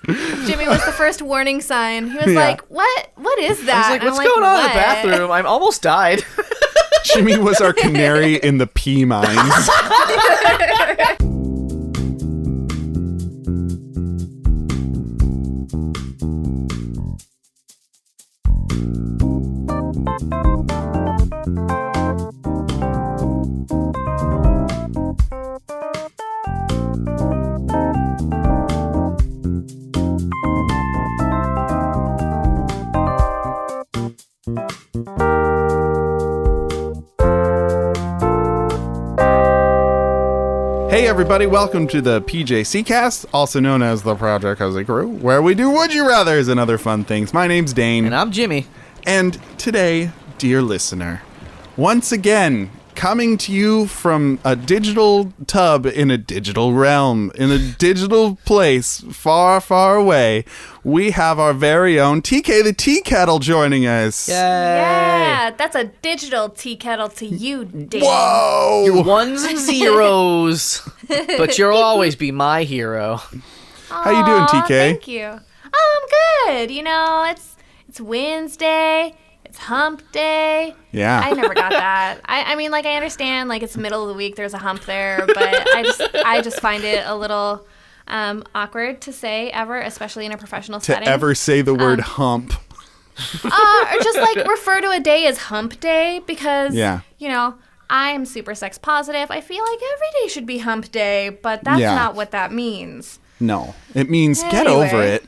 Jimmy was the first warning sign. He was like, what is that? I was like, what's going on in the bathroom? I almost died. Jimmy was our canary in the pea mines. Hey everybody, welcome to the PJC cast, also known as the Project Cozy Crew, where we do Would You Rathers and other fun things. My name's Dane. And I'm Jimmy. And today, dear listener, once again, coming to you from a digital tub in a digital realm, in a digital place far, far away, we have our very own TK the Tea Kettle joining us. Yay. Yeah, that's a digital tea kettle to you, Dave. Whoa! Your ones and zeros, but you'll always be my hero. How you doing, TK? Thank you. Oh, I'm good. You know, it's Wednesday. It's hump day. Yeah. I never got that. I mean, like, I understand, like, it's middle of the week, there's a hump there, but I just find it a little awkward to say ever, especially in a professional setting. To ever say the word hump. Or just, like, refer to a day as hump day because, you know, I'm super sex positive. I feel like every day should be hump day, but that's not what that means. No. It means get over it.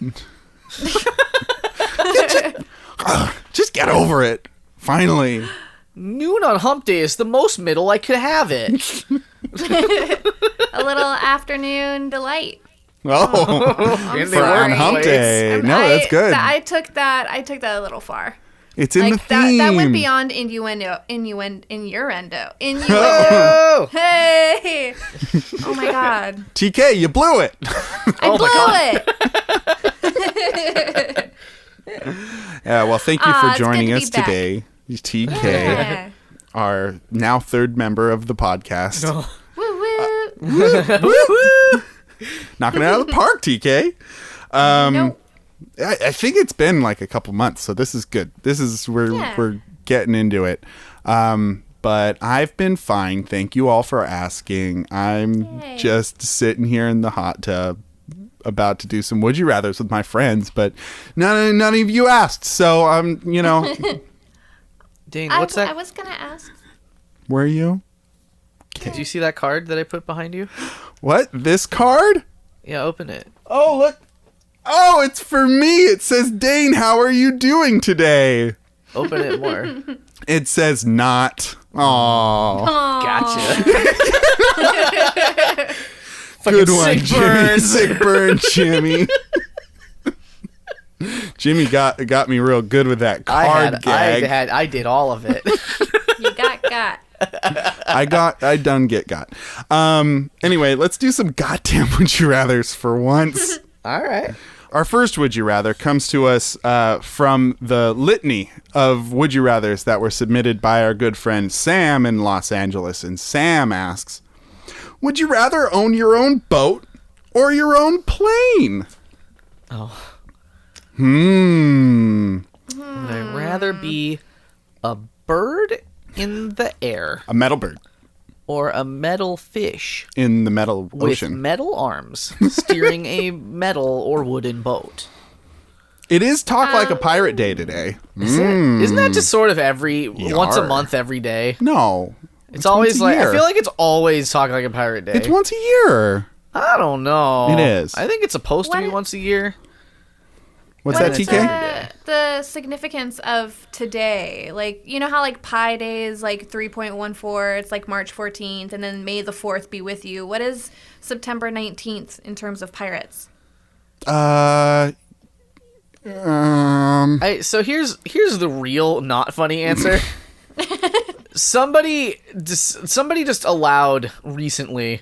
Just get over it. Finally. Noon on hump day is the most middle I could have it. A little afternoon delight. Oh, for on hump day. No, that's good. I took that a little far. It's in the theme. That went beyond innuendo. Oh. Hey. Oh my God. TK, you blew it. I blew it. Yeah, well, thank you for joining us today. TK, our now third member of the podcast. Woo woo. Knocking it out of the park, TK. Nope. I think it's been like a couple months, so this is good. This is we're getting into it. But I've been fine. Thank you all for asking. I'm just sitting here in the hot tub, about to do some Would You Rathers with my friends, but none of you asked, so I'm, Dane, what's that? I was gonna ask. Were you? Did you see that card that I put behind you? What? This card? Yeah, open it. Oh, look. Oh, it's for me. It says, Dane, how are you doing today? Open it more. It says not. Aww. Gotcha. Good one, sick Jimmy. burn. Sick burn, Jimmy. Jimmy got me real good with that card gag. I did all of it. You got. I done got. Anyway, let's do some goddamn Would You Rathers for once. All right. Our first Would You Rather comes to us from the litany of Would You Rathers that were submitted by our good friend Sam in Los Angeles. And Sam asks, would you rather own your own boat or your own plane? Oh. Would I'd rather be a bird in the air. A metal bird. Or a metal fish. In the metal ocean. With metal arms, steering a metal or wooden boat. It is Talk Like a Pirate Day today. Isn't that just sort of once a month, every day? No. It's always like, year. I feel like it's always Talk Like a Pirate Day. It's once a year. I don't know. It is. I think it's supposed to be once a year. What's that, TK? The significance of today, like, you know how like Pi Day is like 3.14, it's like March 14th, and then May the 4th be with you. What is September 19th in terms of pirates? So here's the real not funny answer. Somebody just allowed recently,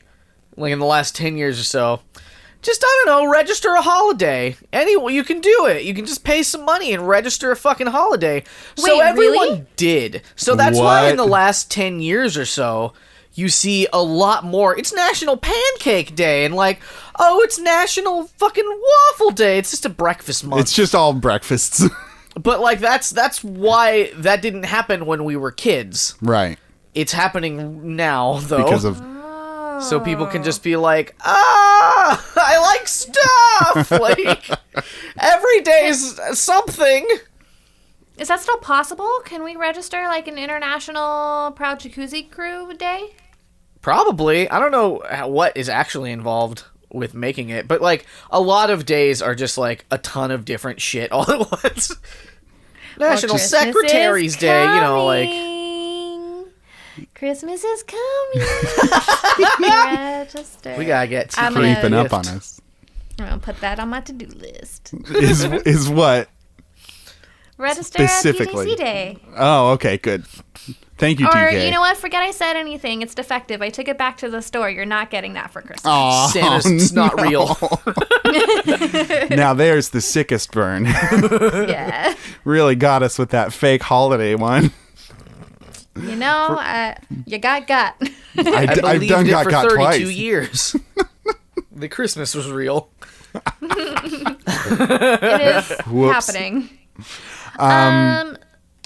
like in the last 10 years or so, just, I don't know, register a holiday. You can do it. You can just pay some money and register a fucking holiday. So Wait, everyone really? did. So that's why in the last 10 years or so, you see a lot more. It's National Pancake Day, and like, oh, it's National fucking Waffle Day. It's just a breakfast month. It's just all breakfasts. But like, that's why that didn't happen when we were kids. Right. It's happening now, though. Because of... So people can just be like, I like stuff! Like, every day's something. Is that still possible? Can we register like an international Proud Jacuzzi Crew day? Probably. I don't know what is actually involved with making it, but like, a lot of days are just like a ton of different shit all at once. National Secretary's Day, you know, like... Christmas is coming. Register. We gotta get creeping up on us. I'm gonna put that on my to-do list. Is what? Register Specifically. at PJC Day. Oh, okay, good. Thank you, Or, TK. you know what? Forget I said anything. It's defective. I took it back to the store. You're not getting that for Christmas. Oh, Santa's not real. Now there's the sickest burn. Yeah. Really got us with that fake holiday one. You know, you got. I I've believed done it got for got 32 twice. years. The Christmas was real. It is Whoops. happening.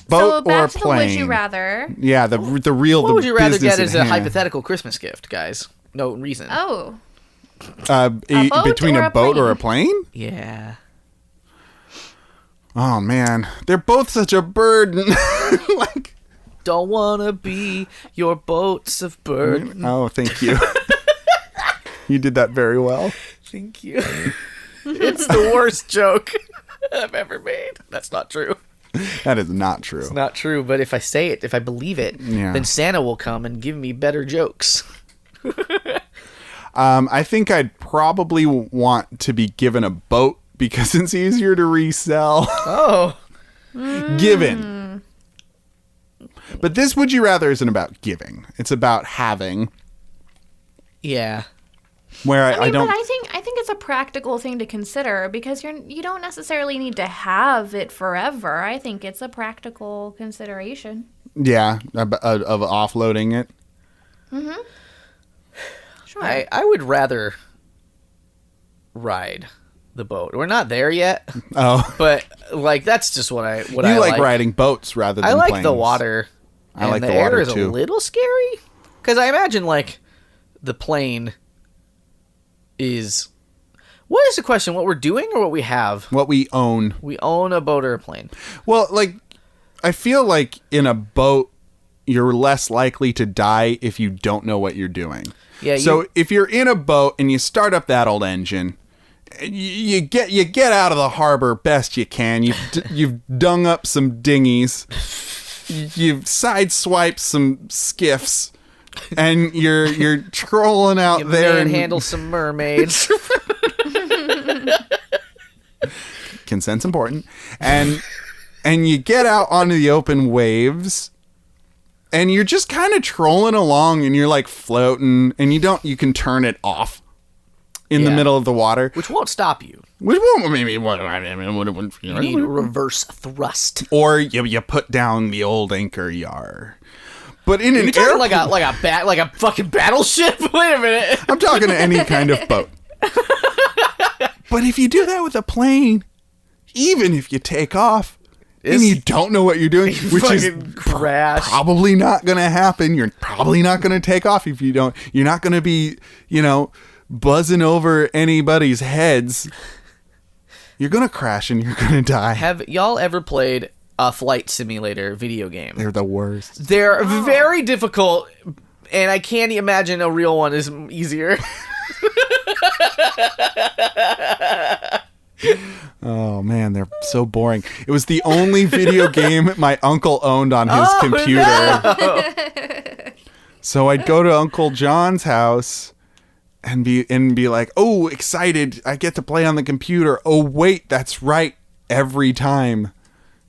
Boat So back or to the plane? would you rather. Yeah, the real. What the would you rather business get as at a hand. hypothetical Christmas gift, guys? No reason. Oh. Between boat or a a boat or plane? a plane? Yeah. Oh man, they're both such a burden. Like, Don't wanna be your boats of burden. oh, thank you. You did that very well. Thank you. It's the worst joke I've ever made. That's not true. That is not true. It's not true, but if I say it, if I believe it, Yeah. then Santa will come and give me better jokes. I think I'd probably want to be given a boat because it's easier to resell. Oh. Given. But this would you rather isn't about giving. It's about having. Yeah. Where I mean, don't. but I think it's a practical thing to consider because you don't necessarily need to have it forever. I think it's a practical consideration. Yeah, of offloading it. Mm-hmm. Sure. I would rather ride the boat. We're not there yet, Oh, but like that's just what I you I like riding boats rather than I like planes. the water. I and like the the air water, is too. a little scary because I imagine like the plane is. What is the question? What we're doing or what we have? What we own. We own a boat or a plane. Well, like, I feel like in a boat, you're less likely to die if you don't know what you're doing. Yeah. So if you're in a boat and you start up that old engine, you get out of the harbor best you can. You've dung up some dinghies, you've sideswiped some skiffs, and you're trolling out you there and manhandle some mermaids. Consent's important, and you get out onto the open waves. And you're just kind of trolling along, and you're like floating, and you can turn it off in the Yeah. middle of the water, Which won't stop you. which won't maybe You need reverse thrust. or you put down the old anchor yar. But in an You're talking airplane, like a fucking battleship. Wait a minute. I'm talking to any kind of boat. But if you do that with a plane, even if you take off and you don't know what you're doing, which is Fucking crash. probably not going to happen. You're probably not going to take off if you don't. You're not going to be, buzzing over anybody's heads. You're going to crash and you're going to die. Have y'all ever played a flight simulator video game? They're the worst. They're very difficult, and I can't imagine a real one is easier. Oh man, they're so boring. It was the only video game my uncle owned on his computer. No. So I'd go to Uncle John's house and be like, "Oh, excited. I get to play on the computer." Oh, wait, that's right. Every time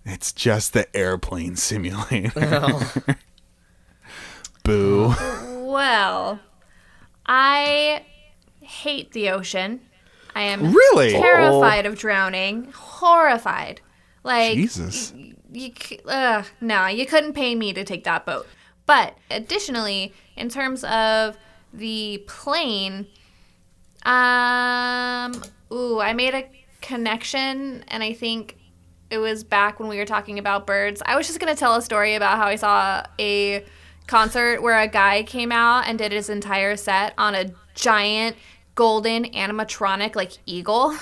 it's just the airplane simulator. Oh. Boo. Well, I hate the ocean. I am Really? terrified of drowning. Horrified. Like Jesus. No, you couldn't pay me to take that boat. But additionally, in terms of the plane, I made a connection, and I think it was back when we were talking about birds. I was just going to tell a story about how I saw a concert where a guy came out and did his entire set on a giant golden animatronic like eagle.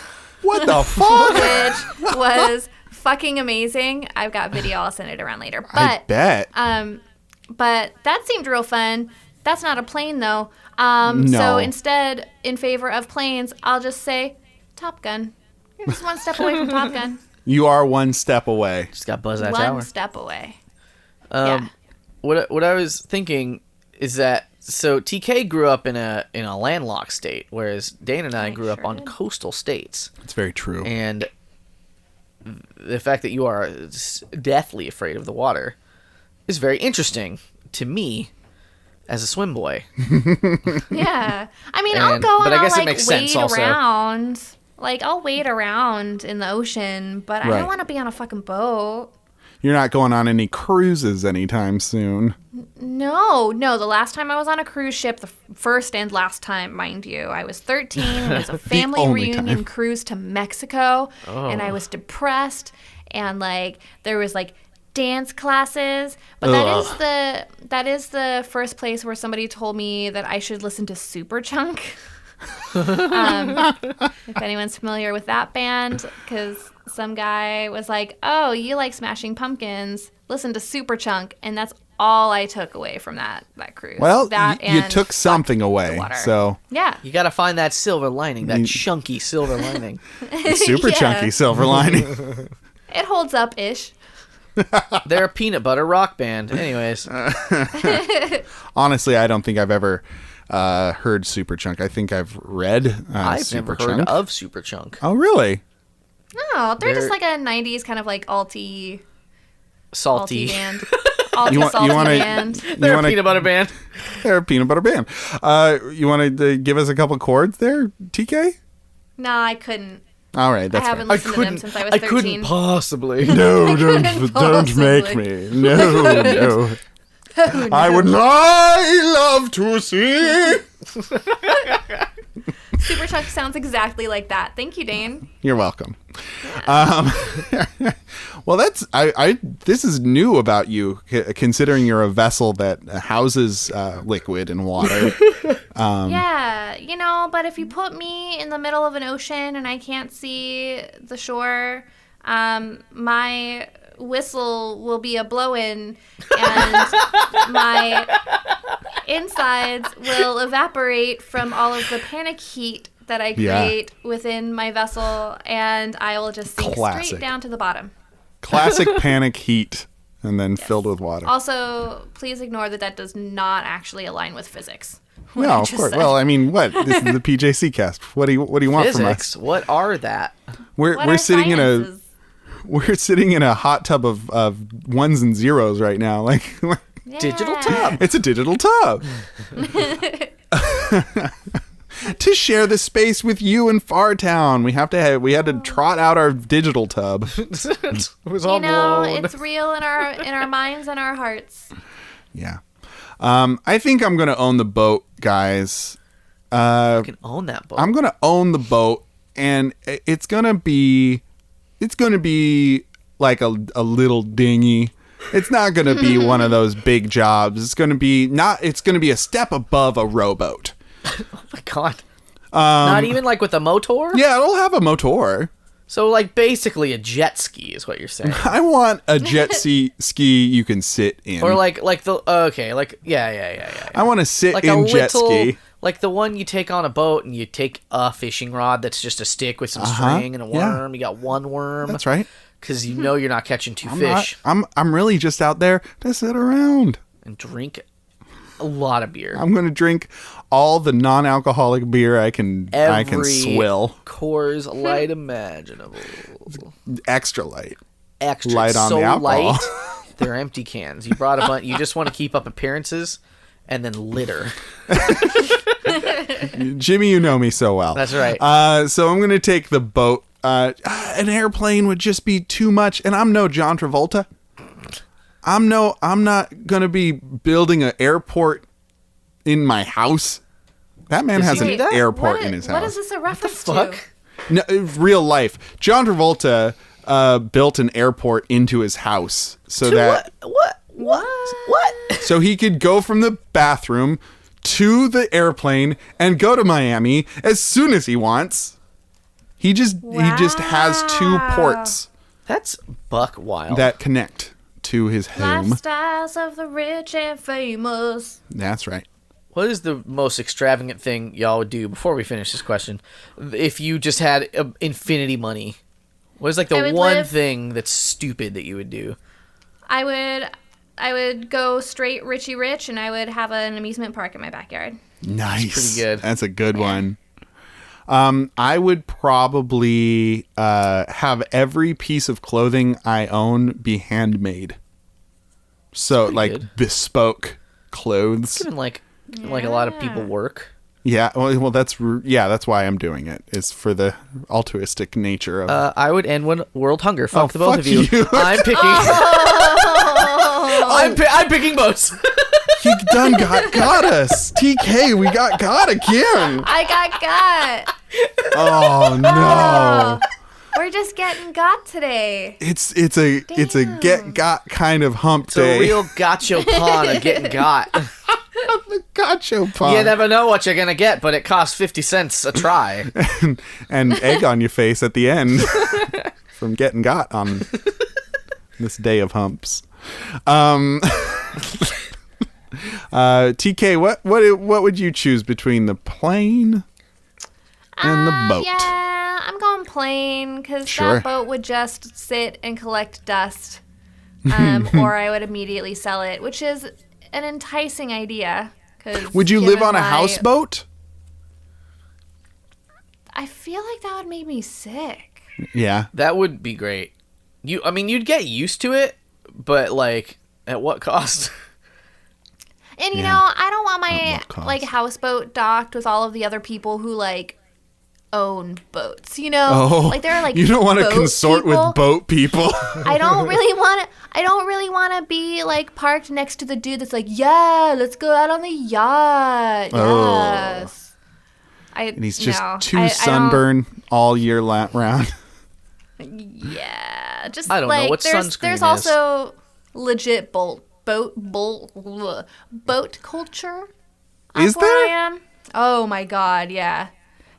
What the fuck? Which was fucking amazing. I've got video. I'll send it around later. But, I bet. But that seemed real fun. That's not a plane, though. No. So instead, in favor of planes, I'll just say Top Gun. You're just one step away from Top Gun. You are one step away. Just got buzz that One tower. step away. Yeah. What I was thinking is that so TK grew up in a landlocked state, whereas Dane and I grew up on coastal states. That's very true. And the fact that you are deathly afraid of the water is very interesting to me as a swim boy. Yeah. I mean, I'll go but and I guess I'll it makes wade sense also. around. Like, I'll wade around in the ocean, but I Right. don't want to be on a fucking boat. You're not going on any cruises anytime soon. No. The last time I was on a cruise ship, the first and last time, mind you, I was 13. It was a family only reunion time. cruise to Mexico, and I was depressed, and like there was like dance classes, but that is the first place where somebody told me that I should listen to Superchunk. If anyone's familiar with that band, because some guy was like, "Oh, you like Smashing Pumpkins? Listen to Superchunk," and that's all I took away from that cruise. Well, that you and took something away. water. So yeah, You got to find that silver lining, that chunky silver lining. super Yeah. chunky silver lining. it holds up ish. They're a peanut butter rock band. Anyways, Honestly, I don't think I've ever heard Superchunk. I think I've read I've never Superchunk. heard of Superchunk. Oh, really? No, they're just They're- like a '90s kind of like alty Salty. band. You want- Salty you wanna- band. They're wanna- a peanut butter band. They're a peanut butter band. You want to give us a couple chords there, TK? No, I couldn't. All right, that's I haven't fine. listened to them since I was 13. couldn't possibly. No, don't make possibly. me. No. I would love to see. Superchunk sounds exactly like that. Thank you, Dane. You're welcome. Well, that's this is new about you, considering you're a vessel that houses liquid and water. Yeah, but if you put me in the middle of an ocean and I can't see the shore, my whistle will be a blow-in and my insides will evaporate from all of the panic heat that I create within my vessel, and I will just sink Classic. straight down to the bottom. Classic panic heat, and then filled with water. Also, please ignore that does not actually align with physics. No, of course. said. Well, I mean, what? This is the PJC cast. What do you want from us? Physics. What are that? We're What are sitting sciences? we're sitting in a hot tub of ones and zeros right now. Like Digital Yeah. tub. it's a digital tub. To share the space with you in Fartown, we had to trot out our digital tub. It was all You know, blown. it's real in our minds and our hearts. Yeah. I think I'm gonna own the boat, guys. You can own that boat. I'm gonna own the boat, and it's gonna be like a little dinghy. It's not gonna be one of those big jobs. It's gonna be a step above a rowboat. Oh my god. Not even like with a motor? Yeah, it'll have a motor. So like basically a jet ski is what you're saying. I want a jet ski you can sit in. Or like the okay, like yeah. I want to sit Like in a jet little ski. like the one you take on a boat and you take a fishing rod that's just a stick with some string and a yeah. worm. You got one worm. That's right. Cuz you know you're not catching two I'm fish I'm really just out there to sit around. and drink a lot of beer. I'm going to drink all the non-alcoholic beer I can swill. Coors Light imaginable. Extra light. Extra Light on so the alcohol. light. They're empty cans. You brought a bunch. You just want to keep up appearances and then litter. Jimmy, you know me so well. That's right. So I'm going to take the boat. An airplane would just be too much, and I'm no John Travolta. I'm not gonna be building an airport in my house. That man has an airport in his house. What is this a reference fuck? to? No, real life. John Travolta built an airport into his house so that What? so he could go from the bathroom to the airplane and go to Miami as soon as he wants. He just has 2 ports That's buck wild. that connect to his home. Lifestyles of the rich and famous. That's right. What is the most extravagant thing y'all would do before we finish this question? If you just had infinity money, what is like the one thing that's stupid that you would do? I would go straight Richie Rich, and I would have an amusement park in my backyard. Nice. That's pretty good. That's a good one. I would probably have every piece of clothing I own be handmade. So like good. bespoke clothes. Given like a lot of people work. Yeah, well, that's why I'm doing it. Is for the altruistic nature of. I would end world hunger. Fuck the both fuck of you. you. I'm picking. I'm picking boats. He done got us. TK, we got again. I got. Oh no. We're just getting got today. It's a get got kind of hump It's day. a real gotcha pawn of getting got. The gotcha pun. You never know what you're gonna get, but it costs 50 cents a try. And egg on your face at the end from getting got on this day of humps. TK, what would you choose between the plane and the boat? Yeah, I'm going plane because Sure. that boat would just sit and collect dust, or I would immediately sell it, which is an enticing idea. Would you live given on a my- houseboat? I feel like that would make me sick. Yeah. That would be great. You'd get used to it, but like, at what cost? And you Yeah. know, I don't want At my what cost? like houseboat docked with all of the other people who like own boats. You know, Oh, like they're like you don't want to boat consort people. with boat people. I don't really want to be like parked next to the dude that's like, yeah, let's go out on the yacht. Oh. Yes. And he's just no, too I don't- sunburned all year round. Yeah, just I don't know like what there's sunscreen is. also legit boat culture. Is up where there? I am. Oh my god, yeah.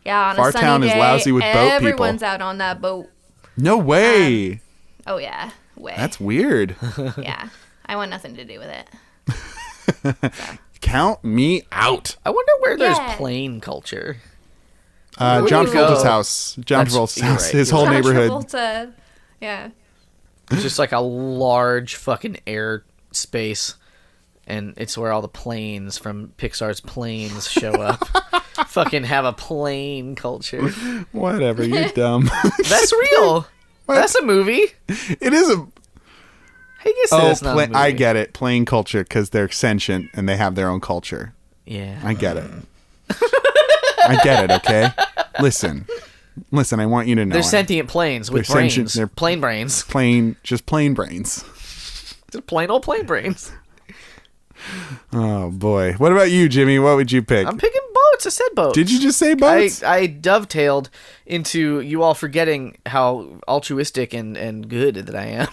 Yeah, on a Our sunny town is day, lousy with boat people. everyone's out on that boat. No way. Oh yeah, way. That's weird. Yeah. I want nothing to do with it. Count me out. I wonder where there's Yeah. plane culture. John do you Travolta's go? house. John That's- Travolta's you're house. right, His you're whole John neighborhood. Travolta. Yeah. It's just like a large fucking air space, and it's where all the planes from Pixar's Planes show up. Fucking have a plane culture. Whatever, you're dumb. That's real. That's a movie. It is a. I guess that's not a movie. I get it. Plane culture because they're sentient and they have their own culture. Yeah. I get it. I get it. Okay. Listen. I want you to know. They're sentient planes with They're brains. sentient- they're- Plane brains. just plain brains. They're plain old plane brains. Oh boy. What about you, Jimmy? What would you pick? I'm picking boats. I said boats. Did you just say boats? I dovetailed into you all forgetting how altruistic and good that I am.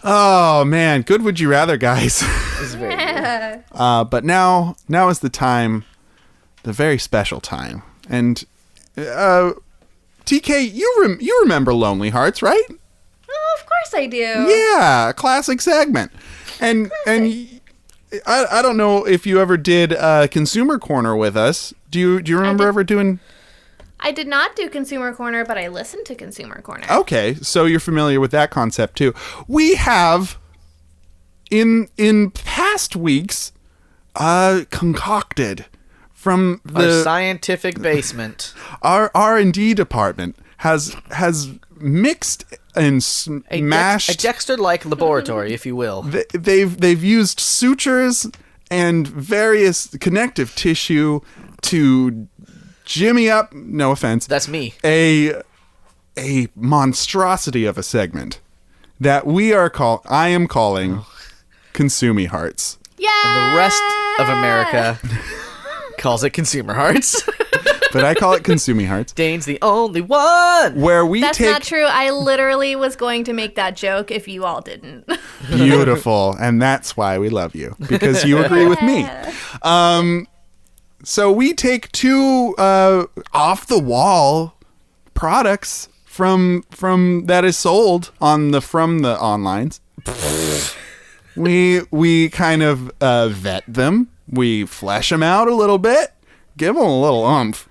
Oh man, good would you rather, guys? This is very good. But now is the time, the very special time. And TK, you remember Lonely Hearts, right? Oh, of course I do. Yeah, a classic segment. And I don't know if you ever did Consumer Corner with us. Do you remember did. ever doing? I did not do Consumer Corner, but I listened to Consumer Corner. Okay, so you're familiar with that concept too. We have in past weeks concocted from Our the scientific basement. our R&D department has mixed and A mashed. Dexter-like laboratory, if you will. They've used sutures and various connective tissue to jimmy up. No offense. That's me. A monstrosity of a segment that I am calling Consumey Hearts. Yeah. And the rest of America calls it Consumer Hearts. But I call it Consumey Hearts. Dane's the only one. Where we That's take... not true. I literally was going to make that joke if you all didn't. Beautiful. And that's why we love you. Because you agree with me. So we take two off-the-wall products from that is sold from the onlines. We kind of vet them. We flesh them out a little bit. Give them a little oomph.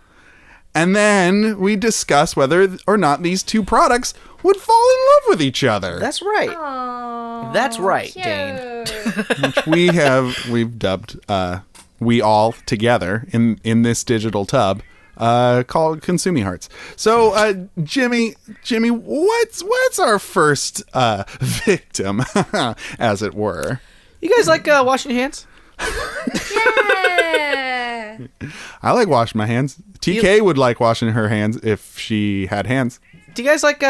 And then we discuss whether or not these two products would fall in love with each other. That's right. Aww, That's right, cute. Dane. Which we've dubbed we all together in this digital tub called Consumey Hearts. So Jimmy, what's our first victim, as it were? You guys like washing your hands? Yeah. I like washing my hands. TK would like washing her hands if she had hands. Do you guys like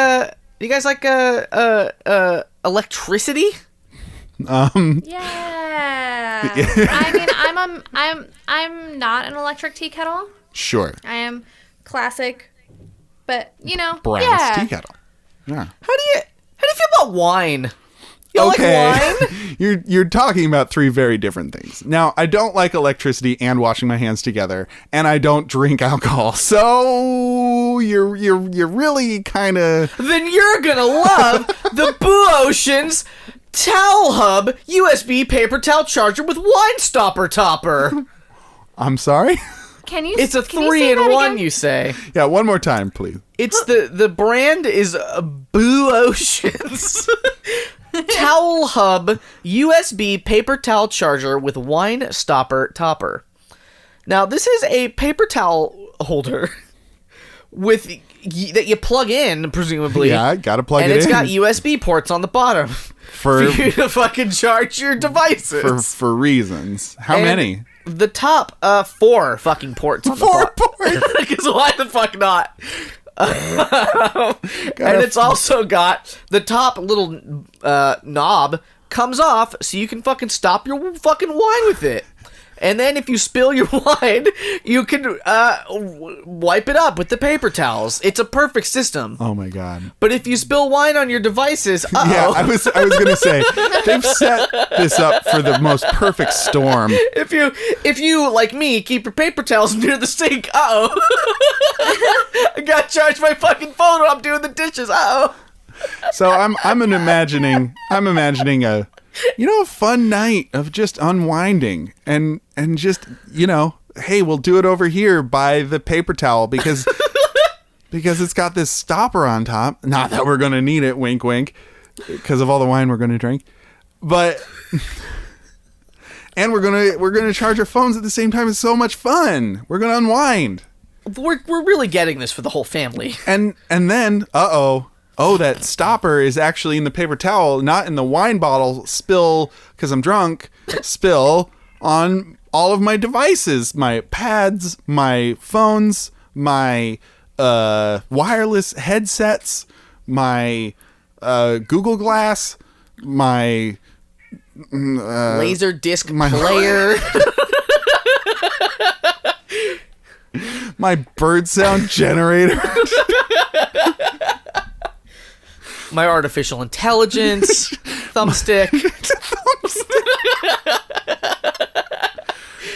electricity? Yeah. I mean, I'm not an electric tea kettle. Sure. I am classic, but Brass tea kettle. Yeah. How do you feel about wine? You Okay. like wine? You're talking about three very different things. Now, I don't like electricity and washing my hands together, and I don't drink alcohol. So you're really kind of... Then you're gonna love the Blue Ocean's Towel Hub USB paper towel charger with wine stopper topper. I'm sorry? It's a 3-in-1, you say. Yeah, one more time, please. It's the brand is Blue Ocean's Towel Hub USB paper towel charger with wine stopper topper. Now, this is a paper towel holder that you plug in, presumably. Yeah, gotta plug it in. And it's got USB ports on the bottom for you to fucking charge your devices. For reasons. How many? The top 4 fucking ports on the bottom. 4 ports? Because why the fuck not? And it's also got the top little knob comes off so you can fucking stop your fucking wine with it. And then if you spill your wine, you can wipe it up with the paper towels. It's a perfect system. Oh my god. But if you spill wine on your devices, Yeah, I was gonna say, they've set this up for the most perfect storm. If you like me, keep your paper towels near the sink, I gotta charge my fucking phone while I'm doing the dishes, So I'm imagining a fun night of just unwinding and just, hey, we'll do it over here by the paper towel because it's got this stopper on top. Not that we're going to need it, wink, wink, because of all the wine we're going to drink. But and we're going to charge our phones at the same time. It's so much fun. We're going to unwind. We're really getting this for the whole family. And then, that stopper is actually in the paper towel, not in the wine bottle. Spill, because I'm drunk, spill on all of my devices, my pads, my phones, my wireless headsets, my Google Glass, my laser disc player. My bird sound generator. My artificial intelligence thumbstick.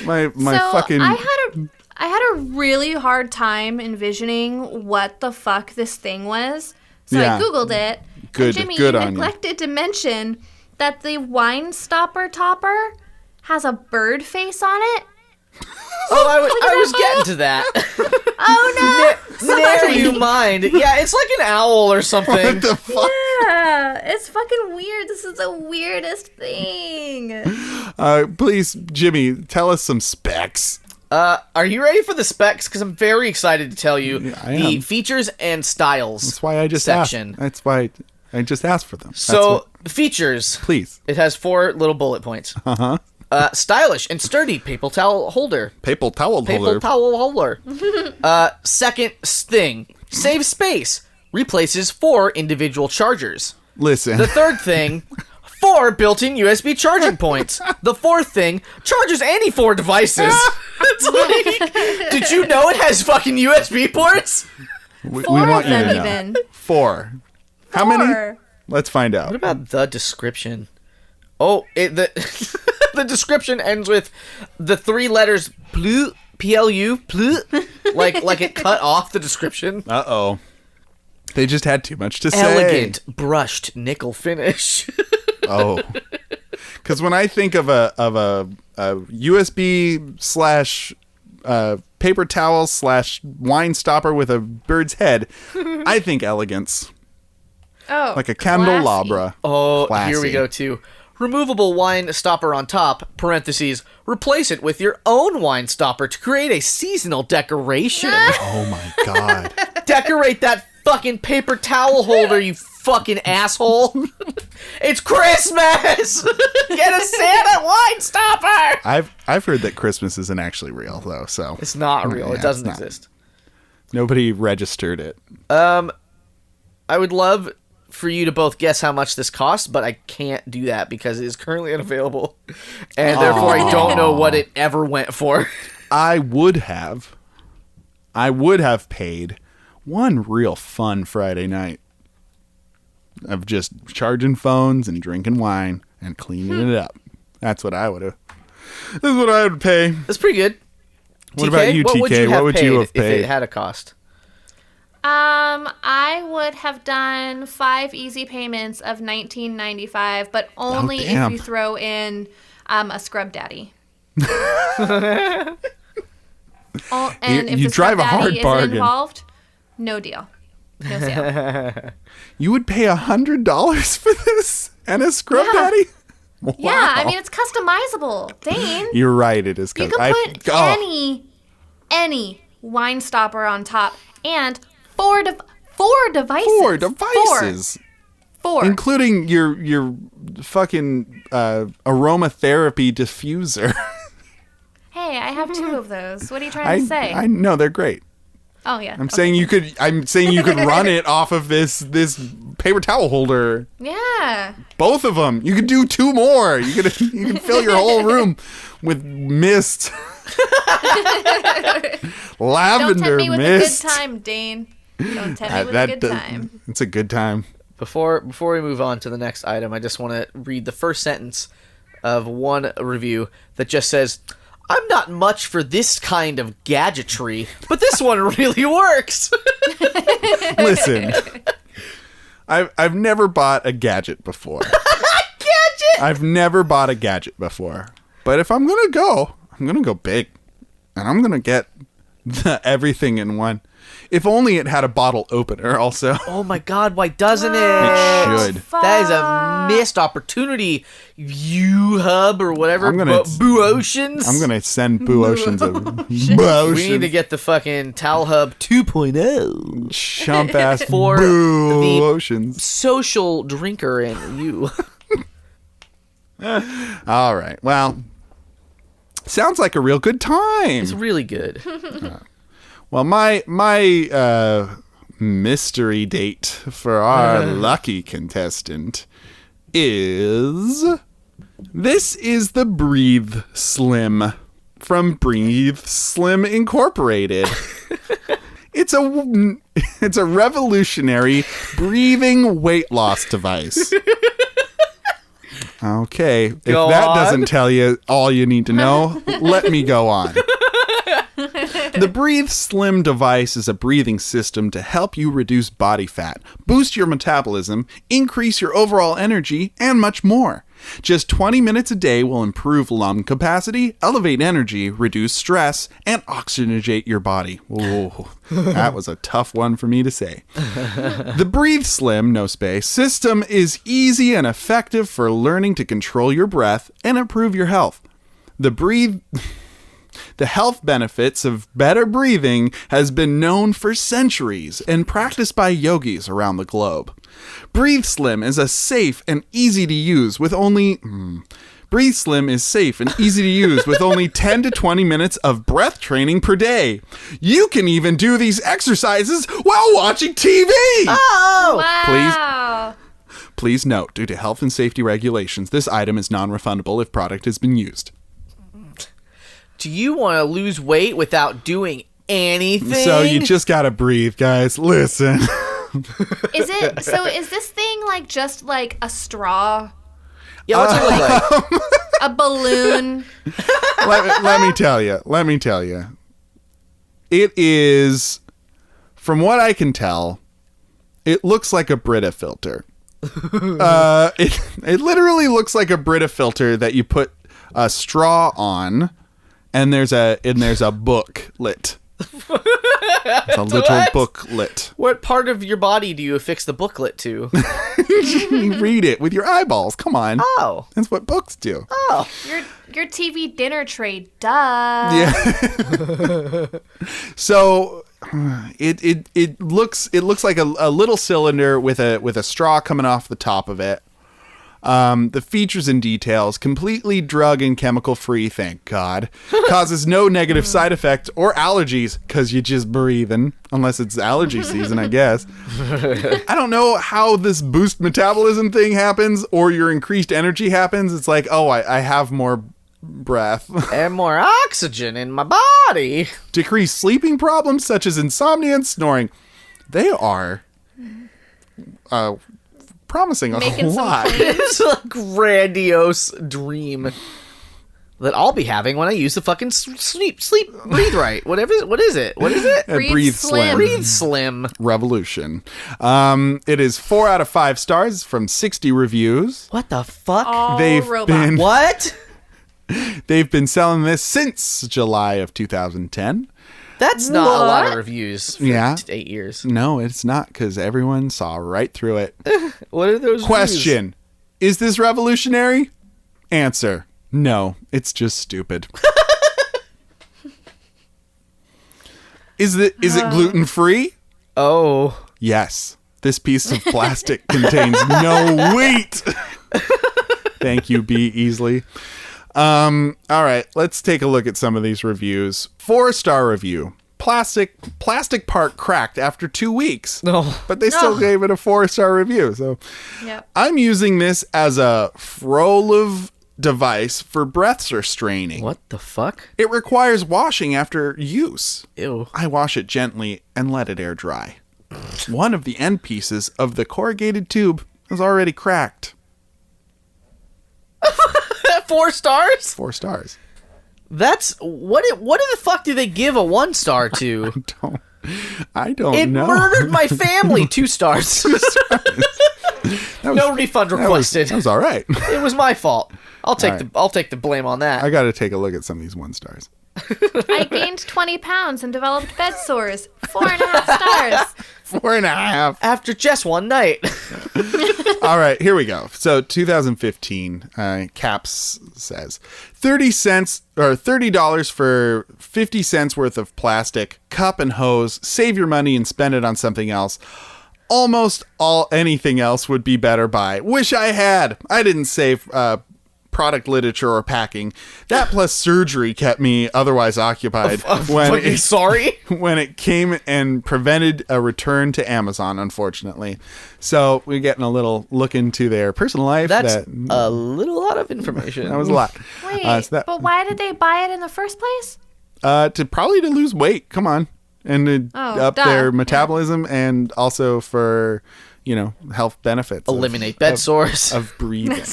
my so fucking. I had a really hard time envisioning what the fuck this thing was. So Yeah. I Googled it. Good- and Jimmy, good you on you. neglected to mention that the wine stopper topper has a bird face on it. I was getting to that. Oh no! Never you mind. Yeah, it's like an owl or something. What the fuck? Yeah, it's fucking weird. This is the weirdest thing. Please, Jimmy, tell us some specs. Are you ready for the specs? Because I'm very excited to tell you I the am. features and styles. That's why I just section. asked. That's why I just asked for them. So features. Please. It has 4 little bullet points. Uh-huh. Stylish and sturdy paper towel holder. Paper towel Paper holder. towel holder. Second thing, saves space. Replaces 4 individual chargers. Listen. The third thing, 4 built-in USB charging points. The fourth thing, charges any 4 devices. It's like, did you know it has fucking USB ports? We 4 want of you to them know. even. 4. How many? Let's find out. What about the description? Oh, the description ends with the 3 letters PLU, PLU, like it cut off the description. Uh-oh. They just had too much to say. Elegant brushed nickel finish. Oh. Because when I think of a USB slash paper towel slash wine stopper with a bird's head, I think elegance. Oh, Like a candelabra. Oh, Classy. here we go too. Removable wine stopper on top, parentheses, replace it with your own wine stopper to create a seasonal decoration. Oh my God. Decorate that fucking paper towel holder, you fucking asshole. It's Christmas! Get a Santa wine stopper! I've heard that Christmas isn't actually real though, so It's not real. Yeah, It doesn't it's not. exist. Nobody registered it. I would love for you to both guess how much this costs, but I can't do that because it is currently unavailable. And therefore I don't know what it ever went for. I would have paid one real fun Friday night of just charging phones and drinking wine and cleaning it up. That's what I would have. This is what I would pay. That's pretty good. What about you, TK? What would you have if paid? it had a cost? I would have done 5 easy payments of $19.95, but only if damn. you throw in a scrub daddy. And if you the drive scrub a hard daddy bargain. isn't involved, no deal. No sale. You would pay $100 for this and a scrub Yeah. daddy? Yeah, I Wow. mean, it's customizable. Dane, You're right. It is. you can put any wine stopper on top and 4 devices. 4 devices, Four. including your fucking aromatherapy diffuser. Hey, I have 2 of those. What are you trying to say? I know they're great. Oh yeah. I'm saying you could run it off of this paper towel holder. Yeah. Both of them. You could do 2 more. You could fill your whole room with mist. Lavender Don't tempt me with mist. a good time, Dane. Don't tempt me with a good time. It's a good time. Before we move on to the next item, I just want to read the first sentence of one review that just says, "I'm not much for this kind of gadgetry, but this one really works." Listen, I've never bought a gadget before. Gadget! I've never bought a gadget before. But if I'm gonna go big, and I'm gonna get the everything in one. If only it had a bottle opener also. Oh my god, why doesn't it? It should. That is a missed opportunity. U-Hub or whatever. I'm gonna- Boo Oceans. I'm gonna send Boo Oceans a Boo We need to Oceans. get the fucking Towel Hub 2.0. Chump ass For Boo the- Oceans. Social drinker in you. All right. Well, sounds like a real good time. It's really good. Well, my mystery date for our lucky contestant is the Breathe Slim from Breathe Slim Incorporated. It's a revolutionary breathing weight loss device. Okay, if Go that on. doesn't tell you all you need to know, let me go on. The Breathe Slim device is a breathing system to help you reduce body fat, boost your metabolism, increase your overall energy, and much more. Just 20 minutes a day will improve lung capacity, elevate energy, reduce stress, and oxygenate your body. Whoa, that was a tough one for me to say. The Breathe Slim, no space, system is easy and effective for learning to control your breath and improve your health. The health benefits of better breathing has been known for centuries and practiced by yogis around the globe. Breathe Slim is safe and easy to use with only 10 to 20 minutes of breath training per day. You can even do these exercises while watching TV. Oh! Wow. Please note, due to health and safety regulations, this item is non-refundable if product has been used. Do you want to lose weight without doing anything? So you just gotta breathe, guys. Listen. Is this thing like just like a straw? Yeah, what's it look like? A balloon? Let me tell you. It is, from what I can tell, it looks like a Brita filter. It literally looks like a Brita filter that you put a straw on, and there's a booklet. It's a little booklet. What part of your body do you affix the booklet to? You read it with your eyeballs. Come on. Oh. That's what books do. Oh. Your TV dinner tray, duh. Yeah. So it looks like a little cylinder with a straw coming off the top of it. The features and details, completely drug and chemical free, thank God. Causes no negative side effects or allergies, because you're just breathing. Unless it's allergy season, I guess. I don't know how this boost metabolism thing happens or your increased energy happens. It's like, oh, I have more breath. And more oxygen in my body. Decrease sleeping problems such as insomnia and snoring. They are... promising a Making lot. It's a grandiose dream that I'll be having when I use the fucking sleep breathe right. What is it? Breathe Slim. Breathe Slim. Revolution. It is 4 out of 5 stars from 60 reviews. What the fuck? All They've robots. been What? They've been selling this since July of 2010. That's not a lot of What? reviews for Yeah. 8 years. No, it's not, because everyone saw right through it. What are those Question: is this revolutionary? Answer: no, it's just stupid. Is it gluten free? Oh. Yes. This piece of plastic contains no wheat. Thank you, B. Easley. All right, let's take a look at some of these reviews. 4-star review. Plastic part cracked after 2 weeks. No. But they still gave it a 4-star review. So Yep. I'm using this as a Froliv device for breath restraining. What the fuck? It requires washing after use. Ew. I wash it gently and let it air dry. One of the end pieces of the corrugated tube is already cracked. 4 stars? 4 stars. That's what the fuck do they give a 1 star to? I don't It know. murdered my family. 2 stars. No refund requested. That was all right. It was my fault. I'll take right. I'll take the blame on that. I got to take a look at some of these 1 stars. I gained 20 pounds and developed bed sores. 4.5 stars. 4.5. After just one night. All right, here we go. So 2015, Caps says 30 cents or $30 for 50 cents worth of plastic, cup and hose. Save your money and spend it on something else. Almost anything else would be better by. Wish I had. I didn't save product literature or packing. That plus surgery kept me otherwise occupied Sorry? when it came and prevented a return to Amazon, unfortunately. So we're getting a little look into their personal life. That's a little lot of information. That was a lot. Wait, but why did they buy it in the first place? To lose weight. Come on. And to up their metabolism and also for, health benefits. Eliminate bed sores. Of breathing.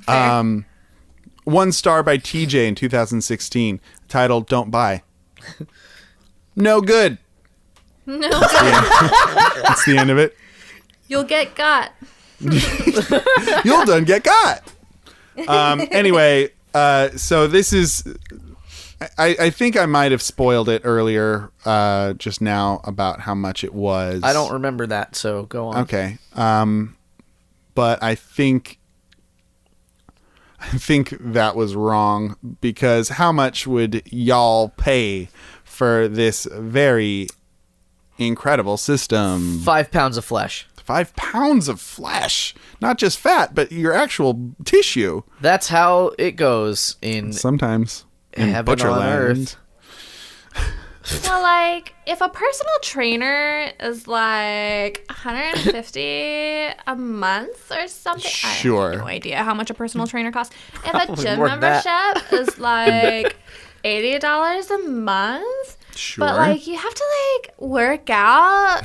1 star by TJ in 2016, titled "Don't Buy." No good. No. That's the end of it. You'll get got. You'll done get got. Anyway, so this is. I think I might have spoiled it earlier, just now about how much it was. I don't remember that, so go on. Okay. But I think that was wrong, because how much would y'all pay for this very incredible system? 5 pounds of flesh. 5 pounds of flesh, not just fat, but your actual tissue. That's how it goes in Sometimes in heaven on Butcherland. earth. Well, like, if a personal trainer is like $150 a month or something, Sure. I have no idea how much a personal trainer costs. If a Probably gym more than that. membership is like $80 a month, Sure. but like you have to like work out,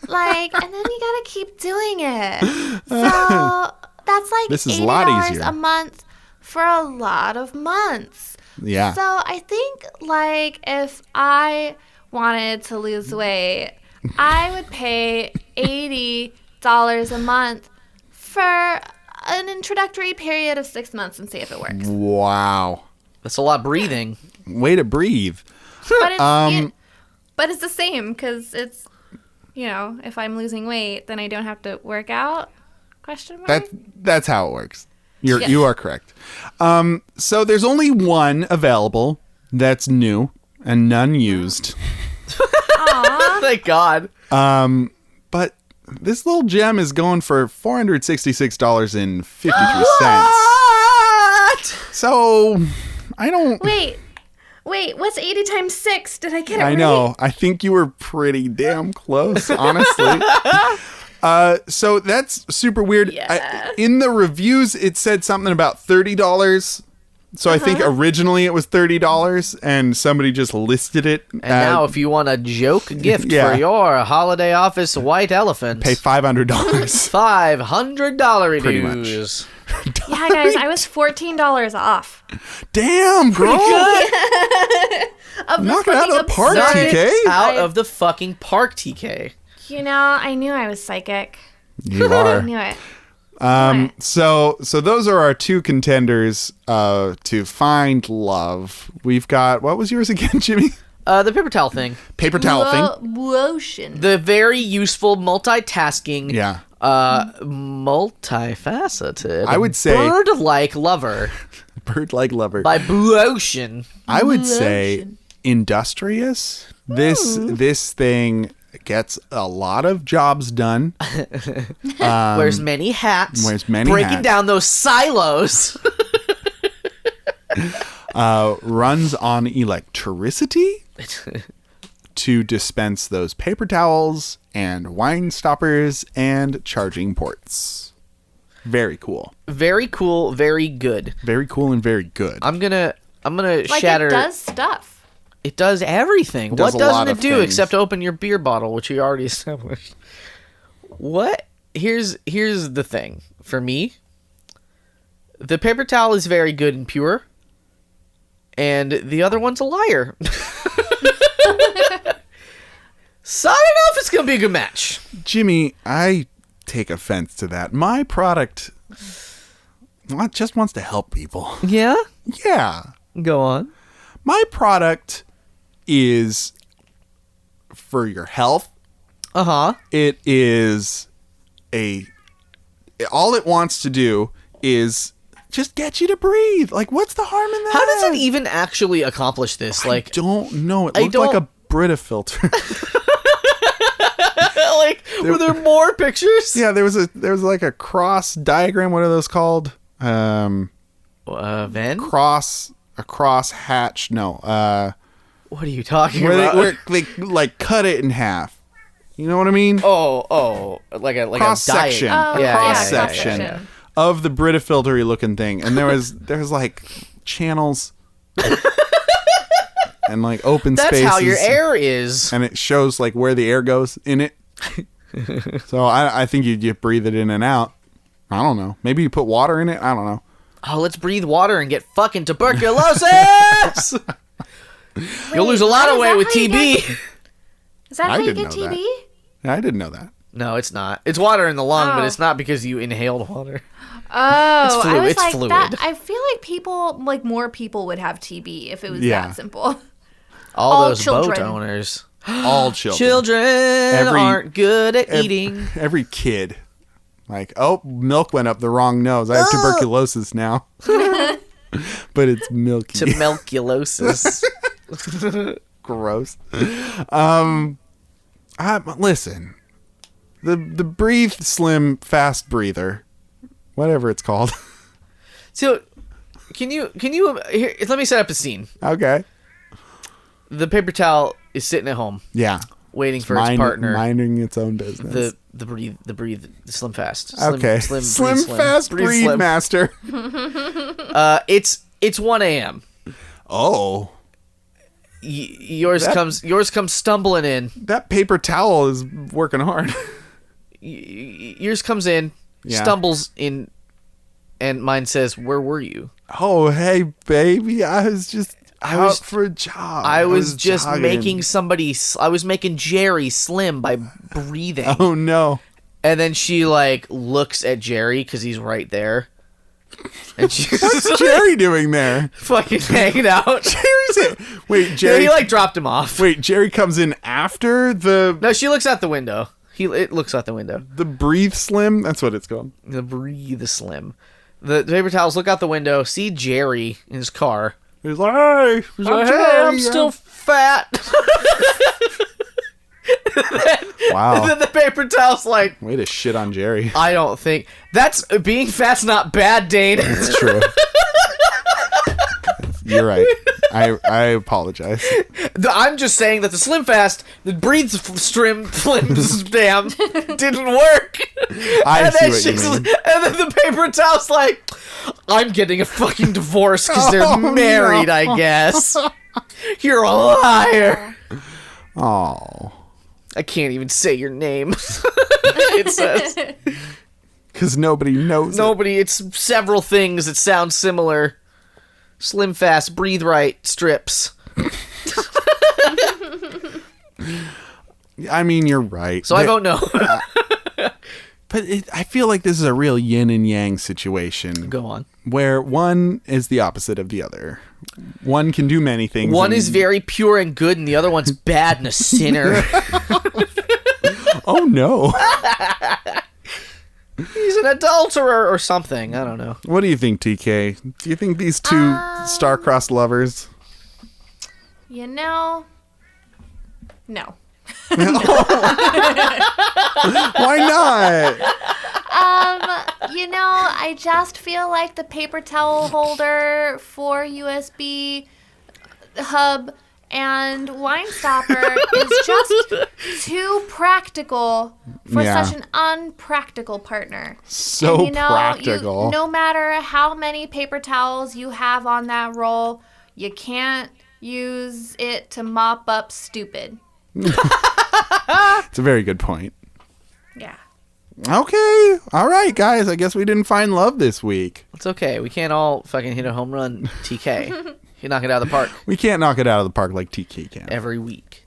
like, and then you gotta keep doing it. So that's like This is a lot $80 easier. a month for a lot of months. Yeah. So I think, like, if I wanted to lose weight, I would pay $80 a month for an introductory period of 6 months and see if it works. Wow. That's a lot of breathing. Way to breathe. But it's, but it's the same because it's, if I'm losing weight, then I don't have to work out? Question mark? That's how it works. Yes. You are correct. So there's only one available that's new and none used. Aw. Thank God. But this little gem is going for $466.53. What? So I don't. Wait, what's 80 times 6? Did I get it right? I know. I think you were pretty damn close, honestly. So that's super weird. Yeah. In the reviews, it said something about $30. So I think originally it was $30, and somebody just listed it. And now, if you want a joke gift Yeah. for your holiday office white elephant, pay $500. $500 Pretty dues. Yeah, guys, I was $14 off. Damn, girl. Of this Knock it out of the fucking park, absurd- TK. Out of the fucking park, TK. I knew I was psychic. You I are. knew it. So those are our two contenders to find love. We've got, what was yours again, Jimmy? The paper towel thing. Paper towel thing. Lotion. The very useful multitasking, Yeah. multifaceted, I would say- bird-like lover Bird-like lover. by Blue Ocean. I would say industrious. This thing gets a lot of jobs done. Wears many hats. wears many breaking hats. down those silos. Runs on electricity to dispense those paper towels and wine stoppers and charging ports. Very cool. Very cool. Very good. Very cool and very good. I'm gonna Like shatter. it does stuff. It does everything. Does What a lot doesn't it of do things. except open your beer bottle, which we already established? What? Here's the thing. For me, the paper towel is very good and pure, and the other one's a liar. So I don't know if it's gonna be a good match. Jimmy, I take offense to that. My product just wants to help people. Yeah? Yeah. Go on. My product is for your health. Uh-huh. It is all it wants to do is just get you to breathe. Like, what's the harm in that? How does it even actually accomplish this? I don't know. It looked like a Brita filter. like, were there more pictures? Yeah, there was like a cross diagram. What are those called? Then? Cross hatch. No. What are you talking Where about? they like cut it in half. You know what I mean? Oh, like a Cross diet. section. Oh, A yeah, cross yeah, yeah, section yeah. of the Brita filtery looking thing, and there was like channels and like open That's spaces. how your air is. and it shows like where the air goes in it. So I think you breathe it in and out. I don't know. Maybe you put water in it. I don't know. Oh, let's breathe water and get fucking tuberculosis. You'll lose a lot of is weight that with how you TB. Is that I how you didn't get know that. TB? I didn't know that. No, it's not. It's water in the lung, but Oh. it's not because you inhaled water. Oh, fluid. I was It's like fluid. that. I feel like more people would have TB if it was Yeah. that simple. All those children. boat owners. All children. Children aren't good at eating. Every kid. Like, oh, milk went up the wrong nose. I have tuberculosis now. But it's milky. Tuberculosis. Gross. Listen. The Breathe Slim Fast Breather, whatever it's called. So, can you here, let me set up a scene. Okay. The paper towel is sitting at home. Yeah. Waiting for its partner. Minding its own business. The Slim Fast. Slim Fast Breathe Master. It's 1 a.m. Oh. Yours comes stumbling in. That paper towel is working hard. Yours comes in, stumbles in, and mine says, "Where were you?" Oh, hey, baby. I was out for a jog. I was just jogging. I was making Jerry slim by breathing. Oh, no. And then she, looks at Jerry because he's right there. And she's What's Jerry doing there? fucking hanging out. Wait, Jerry. He, dropped him off. Wait, Jerry comes in after the... No, she looks out the window. It looks out the window. The Breathe Slim? That's what it's called. The Breathe Slim. The paper towels look out the window, see Jerry in his car. He's like, hey, I'm still fat. Wow. And then the paper towel's like, way to shit on Jerry. I don't think that's being fat's not bad, Dane. It's true. You're right. I apologize. I'm just saying that the Slim Fast, the Breathe Slim Dam didn't work. I see what you mean. And then the paper towel's like, I'm getting a fucking divorce because they're married, no. I guess. You're a liar. Oh. I can't even say your name. It says. Because nobody knows It's several things that sound similar. Slim Fast, Breathe Right, strips. I mean, you're right. So I vote no. But I feel like this is a real yin and yang situation. Go on. Where one is the opposite of the other. One can do many things. One is very pure and good, and the other one's bad and a sinner. Oh, no. He's an adulterer or something. I don't know. What do you think, TK? Do you think these two star-crossed lovers? No. Why not? I just feel like the paper towel holder for USB hub and wine stopper is just too practical for such an unpractical partner. So practical. No matter how many paper towels you have on that roll, you can't use it to mop up stupid. It's a very good point. Yeah. Okay. All right, guys. I guess we didn't find love this week. It's okay. We can't all fucking hit a home run, TK. You knock it out of the park. We can't knock it out of the park like TK can. Every week.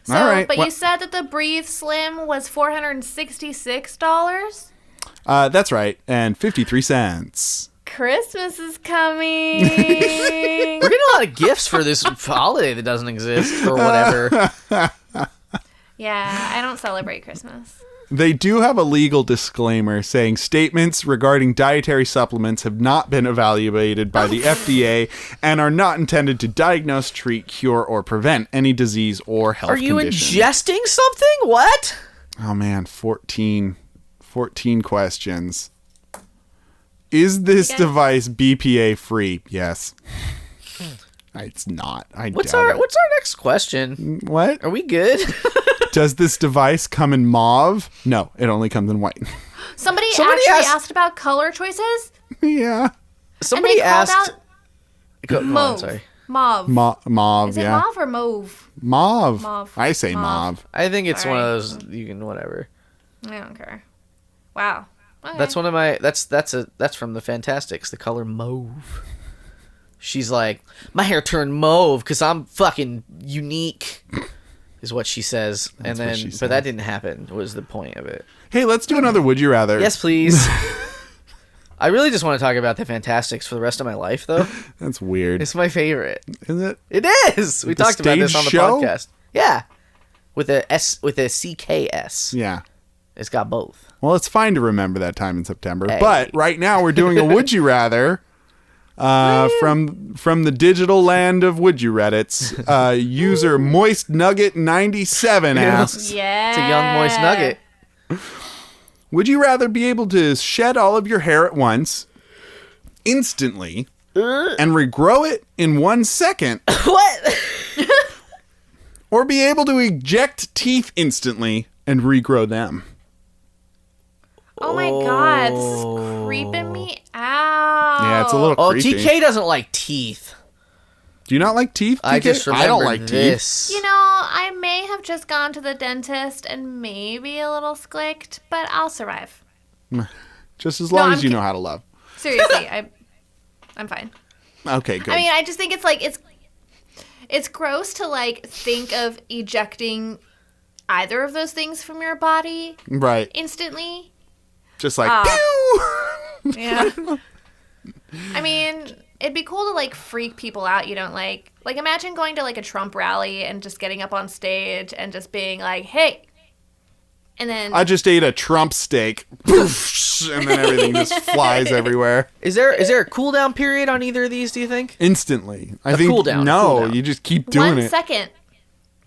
So, all right. But you said that the Breathe Slim was $466? That's right. And 53 cents. Christmas is coming. We're getting a lot of gifts for this holiday that doesn't exist or whatever. Yeah, I don't celebrate Christmas. They do have a legal disclaimer saying statements regarding dietary supplements have not been evaluated by the FDA and are not intended to diagnose, treat, cure, or prevent any disease or health condition. Are you ingesting something? What? Oh, man. 14 questions. Is this device BPA free? Yes. It's not. What's our next question? What? Are we good? Does this device come in mauve? No, it only comes in white. Somebody actually asked about color choices? Yeah. Somebody asked. Mauve. Sorry. Mauve. Mauve, Is it mauve or mauve? Mauve. I say mauve. I think it's one of those, you can, whatever. I don't care. Wow. Okay. That's one of my, that's from the Fantastics, the color mauve. She's like, my hair turned mauve because I'm fucking unique. Is what she says. But that didn't happen, was the point of it. Hey, let's do another Would You Rather. Yes, please. I really just want to talk about the Fantastics for the rest of my life, though. That's weird. It's my favorite. Is it? It is! We talked about this on the podcast. Yeah. With a CKS. Yeah. It's got both. Well, it's fine to remember that time in September. Hey. But right now we're doing a Would You Rather. From the digital land of Would You Reddits, user Moist Nugget 97 asks, yeah, it's a young Moist Nugget. Would you rather be able to shed all of your hair at once, instantly, and regrow it in 1 second? What? Or be able to eject teeth instantly and regrow them. Oh my god, this is creeping me out. Yeah, it's a little creepy. TK doesn't like teeth. Do you not like teeth, TK? I just remember don't like this. You know, I may have just gone to the dentist and maybe a little sklicked, but I'll survive. teeth. Just as long as you know how to love. Seriously, I'm fine. Okay, good. I mean, I just think it's like it's gross to like think of ejecting either of those things from your body right. instantly. Just like, pew! Yeah. I mean, it'd be cool to like freak people out you don't like. Like imagine going to like a Trump rally and just getting up on stage and just being like, "Hey." And then I just ate a Trump steak. Poof, and then everything just flies everywhere. Is there a cooldown period on either of these, do you think? Instantly. I think cooldown, no, cooldown. You just keep doing 1 it. second.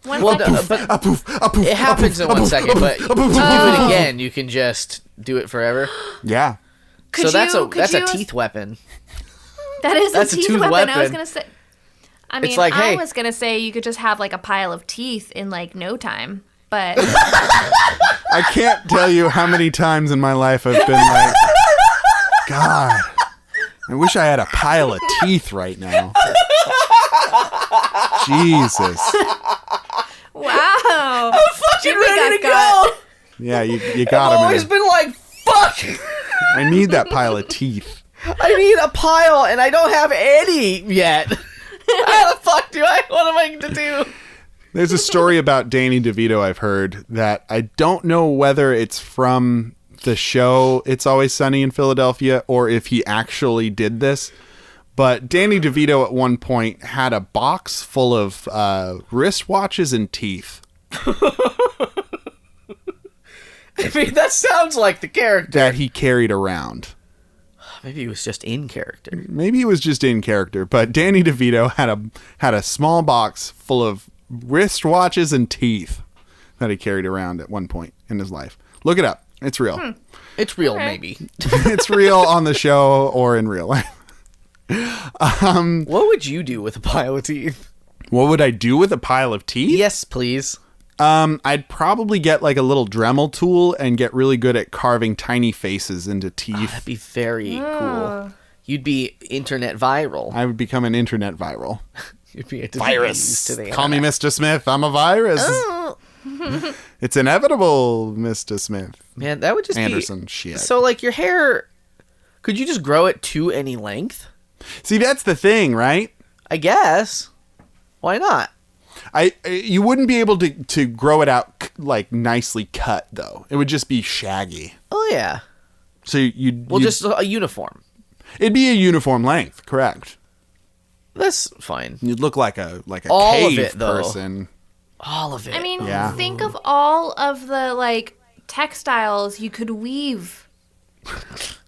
One Well, second. but A poof, a poof, it happens in 1 second, but if you do it again, you can just do it forever. Yeah. Could So you- that's could a you- teeth weapon. That's a a teeth tooth weapon. I was weapon. gonna say. I mean, like, I hey. was gonna say you could just have like a pile of teeth in like no time, but I can't tell you how many times in my life I've been like, God, I wish I had a pile of teeth right now. Jesus. wow, Fucking Jimmy ready to got go. Yeah, you got I've him. always been like, fuck. I need that pile of teeth. I need a pile, and I don't have any yet. How the fuck do I? What am I to do? There's a story about Danny DeVito I've heard that I don't know whether it's from the show It's Always Sunny in Philadelphia or if he actually did this. But Danny DeVito at one point had a box full of wristwatches and teeth I mean, that sounds like the character. that he carried around. Maybe he was just in character. Maybe he was just in character, but Danny DeVito had a small box full of wristwatches and teeth that he carried around at one point in his life. Look it up. It's real. It's real, All right. maybe. It's real on the show or in real life. What would you do with a pile of teeth? What would I do with a pile of teeth? Yes, please. I'd probably get like a little Dremel tool and get really good at carving tiny faces into teeth. That'd be very cool. You'd be internet viral. I would become an internet viral. You'd be a disease Virus. to the Call me internet. Mr. Smith. I'm a virus. It's inevitable, Mr. Smith. Man, that would just Anderson, be... shit. So, like, your hair... Could you just grow it to any length? See, that's the thing, right? I guess. Why not? You wouldn't be able to grow it out like nicely cut though. It would just be shaggy. Oh, yeah. So you'd Just a uniform. it'd be a uniform length, correct? That's fine. You'd look like a All of cave it, though. person. All of it. I mean, Yeah. think of all of the like textiles you could weave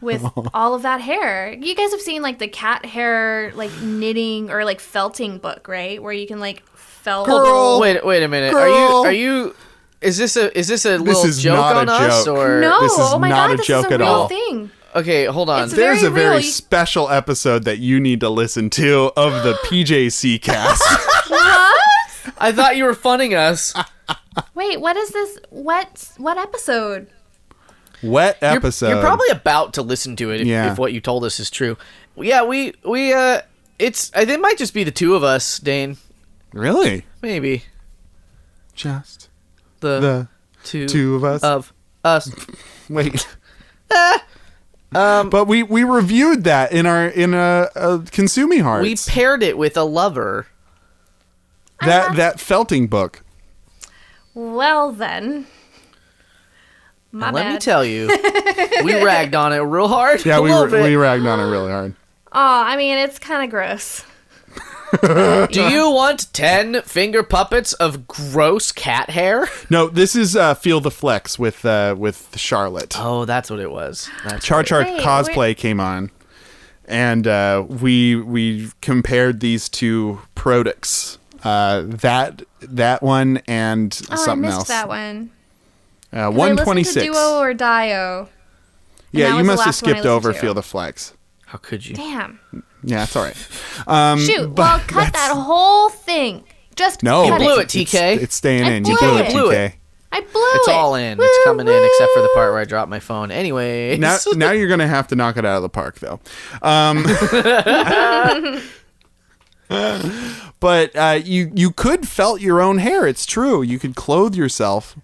with all of that hair. You guys have seen like the cat hair like knitting or like felting book, right? Where you can like felt. Girl. Wait a minute. Girl. Are you? Is this a little is joke not on a us joke. or No, This is oh my not god, a this joke is a at real all. thing. Okay, hold on. It's There's a very very real. special episode that you need to listen to of the PJC cast. What? I thought you were funning us. Wait, what is this? What episode? Wet episode. You're probably about to listen to it Yeah. if what you told us is true. Yeah, we it's I think it might just be the two of us, Dane. Really? Maybe Just the the two of us. of us. Wait. But we reviewed that in a Consuming Hearts. We paired it with a lover. that felting book. Well then. My And let me bad. tell you, we ragged on it real hard. Yeah, a we little bit. ragged on it really hard. Oh, I mean, it's kind of gross. Do you want 10 finger puppets of gross cat hair? No, this is Feel the Flex with Charlotte. Oh, that's what it was. That's Char Char Wait, Cosplay came on, and we compared these two products. That one and Oh, I something missed else. that one. 126. Duo or Dio. that Yeah, you was the must have last one I skipped over listened to. Feel the Flex. How could you? Damn. Yeah, it's all right. Shoot. but Well, cut that whole thing. Just No, cut blew it. it, TK. It's staying I in. You blew blew it. it, Blew TK. it. I blew It's it. all in. It's coming in, except for the part where I dropped my phone. Anyway. Now you're gonna have to knock it out of the park, though. But you could felt your own hair. It's true. You could clothe yourself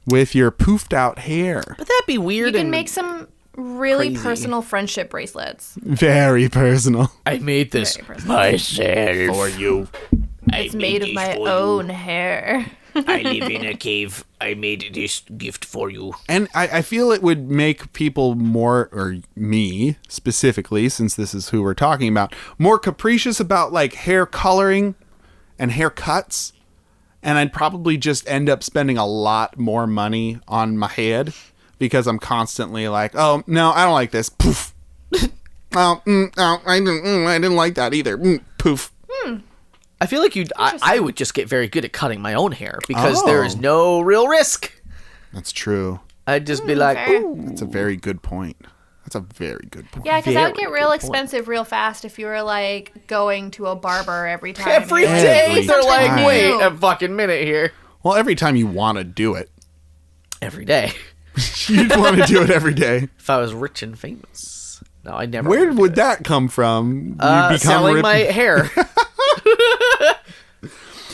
with your poofed out hair. But that'd be weird. You can and make some really crazy. personal friendship bracelets. Very personal. I made this Very personal. myself. For you. It's made of my own hair. I live in a cave. I made this gift for you. And I feel it would make people more, or me specifically, since this is who we're talking about, more capricious about like hair coloring and haircuts. And I'd probably just end up spending a lot more money on my head because I'm constantly like, oh, no, I don't like this. Poof. I didn't like that either. Poof. I feel like I would just get very good at cutting my own hair because there is no real risk. That's true. I'd just be like, fair. ooh. That's a very good point. That's a very good point. Yeah, because that would Very get real good expensive real fast if you were like going to a barber every time. Every You're like, day, Every they're like, time. wait a fucking minute here. Well, every time you want to do it, Every day. you'd want to do it every day. If I was rich and famous. No, I never. Where do would it. that come from? Selling my hair.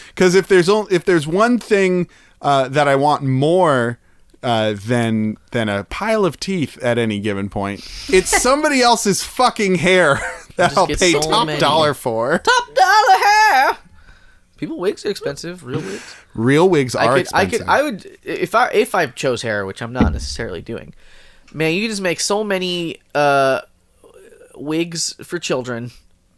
Because if there's one thing that I want more than a pile of teeth at any given point, it's somebody else's fucking hair that I'll get pay so top many. dollar for. Top dollar hair. People wigs are expensive. Real wigs. Real wigs are expensive. I would if I chose hair, which I'm not necessarily doing. Man, you could just make so many wigs for children.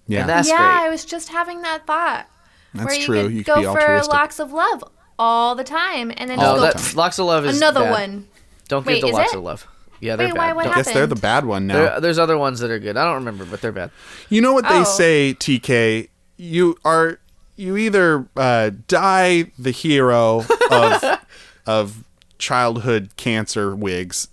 Yeah. And that's yeah, great. I was just having that thought. That's where you true. could You go could be for altruistic. locks of love all the time, and then All No, the just time. go Locks of Love is another bad. one. Don't Wait, get the is Locks it? of Love. Yeah, they're Wait, bad. what Don't- I guess they're the happened? bad one now. There's other ones that are good. I don't remember, but they're bad. You know what they Oh. say, TK? You either die the hero of childhood cancer wigs,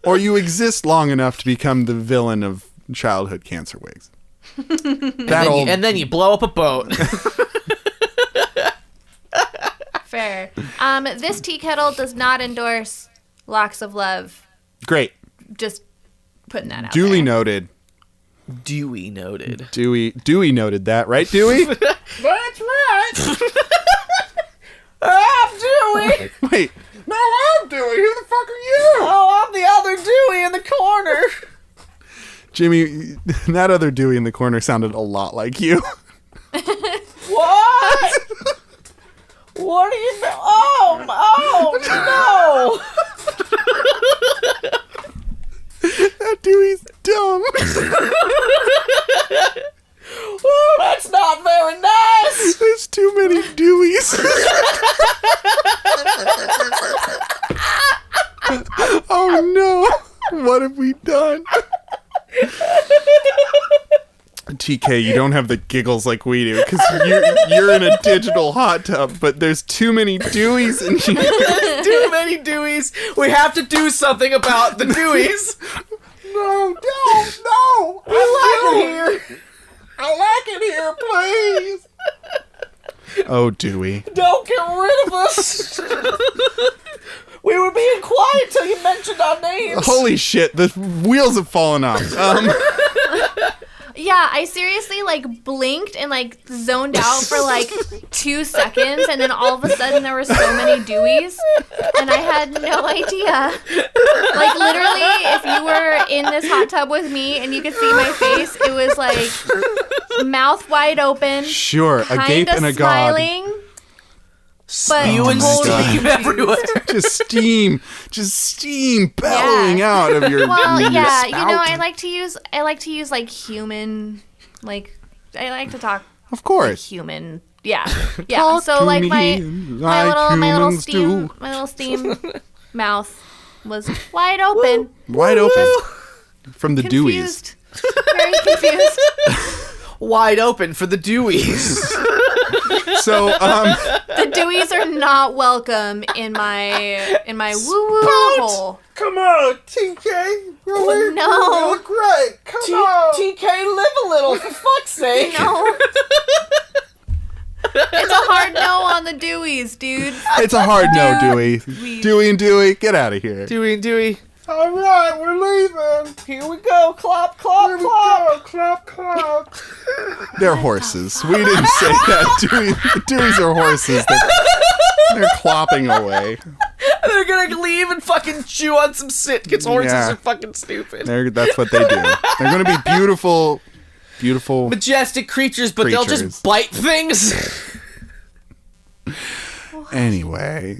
or you exist long enough to become the villain of childhood cancer wigs. And then you blow up a boat. Fair. This tea kettle does not endorse locks of love. Great. Just putting that out Duly there. noted. Dewey noted. Dewey noted that, right, Dewey? That's right. I'm Dewey. Wait. No, I'm Dewey. Who the fuck are you? Oh, I'm the other Dewey in the corner. Jimmy, that other Dewey in the corner sounded a lot like you. What? What do you know? Oh no! That Dewey's dumb. Oh, that's not very nice. There's too many Deweys. Oh no. What have we done? TK, you don't have the giggles like we do because you're in a digital hot tub, but there's too many Deweys in here. Too many Deweys. We have to do something about the Deweys. No, don't, no. I like it here. I like it here, please. Oh, Dewey. Don't get rid of us. We were being quiet till you mentioned our names. Holy shit, the wheels have fallen off. Yeah, I seriously like blinked and like zoned out for like 2 seconds, and then all of a sudden there were so many Deweys, and I had no idea. Like literally, if you were in this hot tub with me and you could see my face, it was like mouth wide open, Sure, a gape kinda and a gog. smiling, but Spewing totally steam everywhere. Just steam bellowing out of your Well, your yeah, spout. you know, I like to use like human, like I like to talk Of course. human. Yeah. Yeah. Talk So to like me my like little steam mouth was wide open. Wide open. From the Deweys. Confused. Very confused. Wide open for the Deweys. So, The Deweys are not welcome in my woo-woo hole. Come on, TK. No. Great. Come on. TK, live a little, for fuck's sake. No. It's a hard no on the Deweys, dude. it's a hard no, Dewey. Dewey and Dewey, get out of here. Dewey and Dewey. All right, we're leaving. Here we go. Clop, clop, clop. Clop, clop. They're horses. We didn't say that. Deweys are horses. They're clopping away. They're gonna leave and fucking chew on some sit because horses are fucking stupid. That's what they do. They're gonna be beautiful, majestic creatures, but they'll just bite things. Anyway.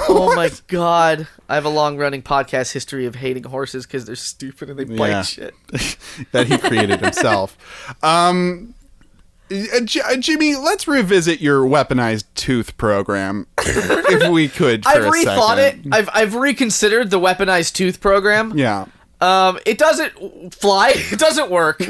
Oh my god. I have a long-running podcast history of hating horses because they're stupid and they bite shit. That he created himself. Jimmy, let's revisit your weaponized tooth program, if we could. For I've rethought it. I've reconsidered the weaponized tooth program. Yeah. It doesn't fly. It doesn't work.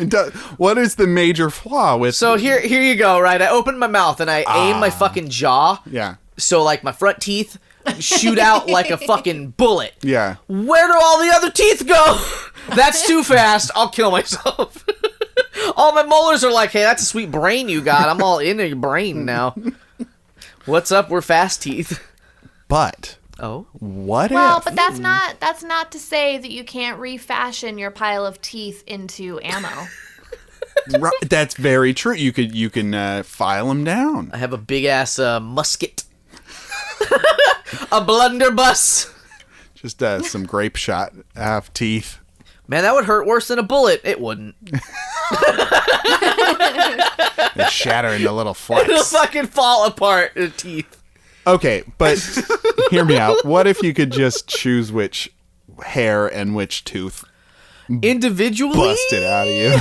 What is the major flaw with? So here you go. Right, I open my mouth and I aim my fucking jaw. Yeah. So like my front teeth shoot out like a fucking bullet. Yeah. Where do all the other teeth go? That's too fast. I'll kill myself. All my molars are like, hey, that's a sweet brain you got. I'm all into your brain now. What's up? We're fast teeth. But what Well, but that's not to say that you can't refashion your pile of teeth into ammo. That's very true. You can file them down. I have a big ass musket. A blunderbuss. Just some grape shot teeth. Man, that would hurt worse than a bullet. It wouldn't. They shatter into little flakes. It'll fucking fall apart. The teeth. Okay, but hear me out. What if you could just choose which hair and which tooth individually bust it out of you?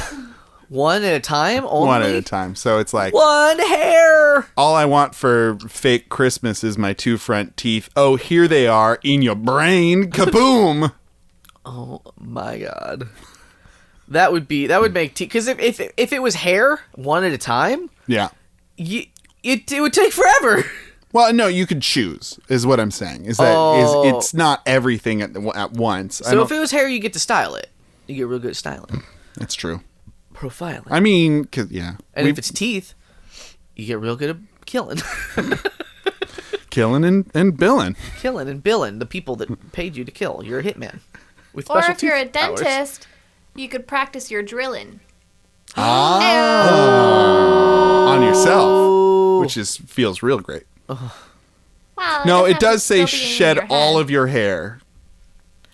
One at a time? Only? One at a time. So it's like, one hair. All I want for fake Christmas is my two front teeth. Oh, here they are in your brain. Kaboom. Oh my god. That would make teeth. Because if it was hair, one at a time, yeah, it would take forever. Well, no, you could choose, is what I'm saying. It's not everything at once. So if it was hair, you get to style it. You get real good at styling. That's true. Profiling. I mean, 'cause, yeah. And if it's teeth, you get real good at killing. Killing and billing. Killing and billing the people that paid you to kill. You're a hitman. With or special if you're a powers. dentist, you could practice your drilling. On yourself, which feels real great. Well, no, it does still say be in shed your all head. of your hair.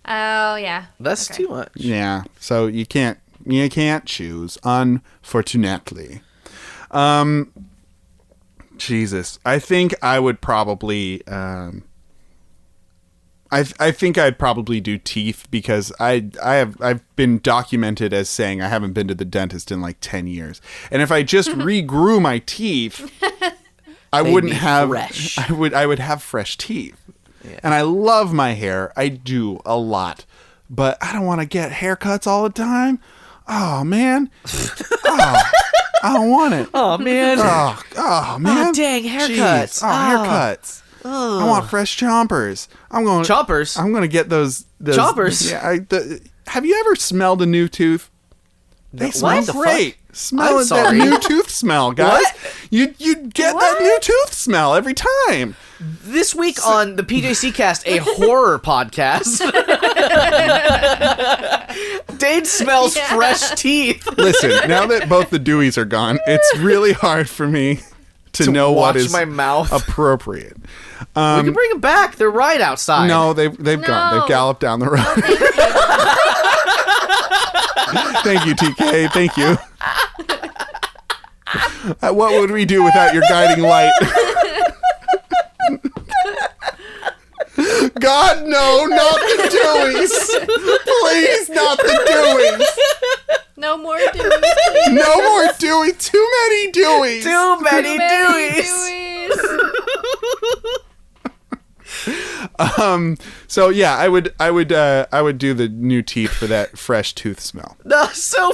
Oh yeah, That's too much. Yeah, so you can't choose, unfortunately. Jesus, I think I would probably. I think I'd probably do teeth because I've been documented as saying I haven't been to the dentist in like 10 years, and if I just regrew my teeth, I wouldn't have fresh. I would have fresh teeth. Yeah. And I love my hair. I do a lot. But I don't want to get haircuts all the time. Oh, man. I don't want it. Oh, man. Oh man. Oh, dang, haircuts. Jeez. Haircuts. Oh. I want fresh chompers. Chompers? I'm going to get those Chompers? Yeah. Have you ever smelled a new tooth? They smell great. Smell that new tooth smell, guys. What? You get that new tooth smell every time. This week on the PJC cast, a horror podcast. Dade smells fresh teeth. Listen, now that both the Deweys are gone, it's really hard for me to know what is my mouth. appropriate. We can bring them back. They're right outside. No, they've gone. They've galloped down the road. Thank you, TK. Thank you. What would we do without your guiding light? God, no, not the Deweys. Please, not the Deweys. No more Deweys, please. No more Dewey. Too many Deweys. Too many Deweys. So yeah, I would do the new teeth for that fresh tooth smell. No, so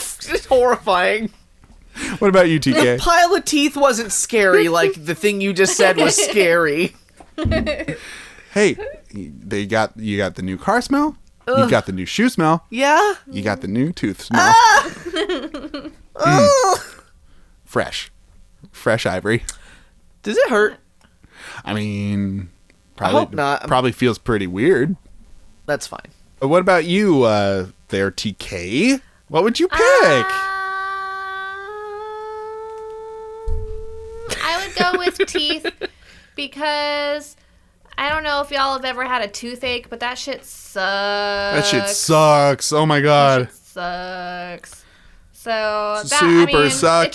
horrifying. What about you, The TK? pile of teeth wasn't scary like the thing you just said was scary. Hey, you got the new car smell. You got the new shoe smell. Yeah? You got the new tooth smell. Fresh ivory. Does it hurt? I mean, I hope not. Probably feels pretty weird. That's fine. What about you, there, TK? What would you pick? I would go with teeth because I don't know if y'all have ever had a toothache, but that shit sucks. That shit sucks. Oh my god. That shit sucks. So that Super sucky.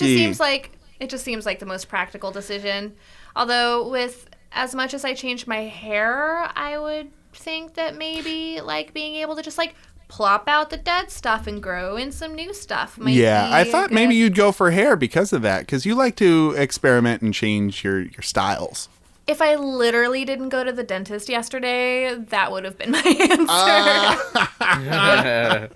It just seems like the most practical decision. Although with as much as I changed my hair, I would think that maybe like being able to just like plop out the dead stuff and grow in some new stuff might be I thought maybe you'd go for hair because of that, because you like to experiment and change your styles. If I literally didn't go to the dentist yesterday, that would have been my answer.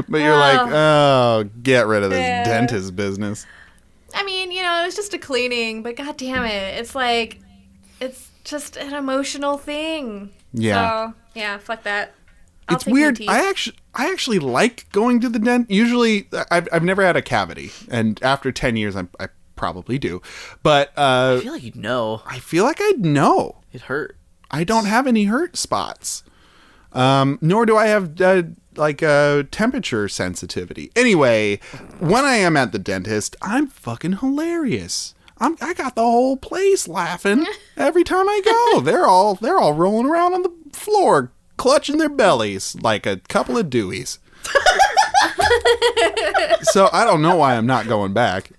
But you're like, oh, get rid of this dentist business. I mean, it was just a cleaning, but god damn it. It's like, it's just an emotional thing. Yeah. So, yeah, fuck that. I'll It's take my weird. teeth. I actually like going to the dent. Usually, I've never had a cavity, and after 10 years, I probably do. But I feel like you'd know. I feel like I'd know. It hurt. I don't have any hurt spots. Nor do I have temperature sensitivity. Anyway, when I am at the dentist, I'm fucking hilarious. I got the whole place laughing every time I go. They're all rolling around on the floor, clutching their bellies like a couple of Deweys. So I don't know why I'm not going back.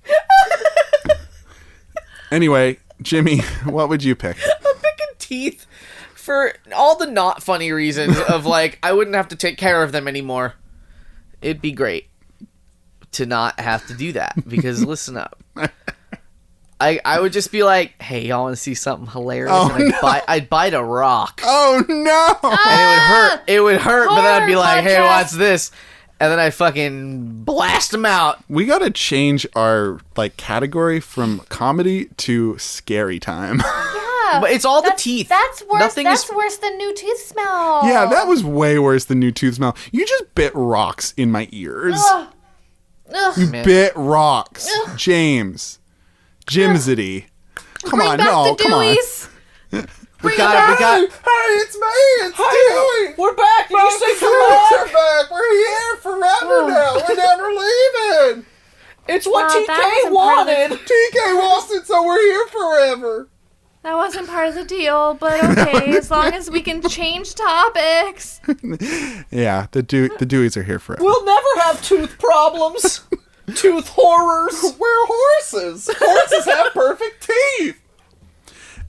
Anyway, Jimmy, what would you pick? I'm picking teeth for all the not funny reasons of like I wouldn't have to take care of them anymore. It'd be great to not have to do that because listen up. I would just be like, hey, y'all want to see something hilarious? Oh, and I'd bite a rock. Oh no! And it would hurt. It would hurt, but then I'd be Horror like, hey, podcast. watch this. And then I fucking blast them out. We gotta change our category from comedy to scary time. Yeah, But it's all the teeth. That's worse. Nothing That's is- worse than new tooth smell. Yeah, that was way worse than new tooth smell. You just bit rocks in my ears. Ugh. Ugh. You Man. bit rocks. James. Jimsity. Come Bring on, back no, the come on. Deweys. We got Hey, it's me. It's Dewey. We're back. Did you say Kids are back. We're here forever now. We're never leaving. It's what Wow, that TK wasn't part of wanted. TK wants it, so we're here forever. That wasn't part of the deal, but okay, as long as we can change topics. Yeah, the Deweys are here forever. We'll never have tooth problems. Tooth horrors. We're horses. Horses have perfect teeth.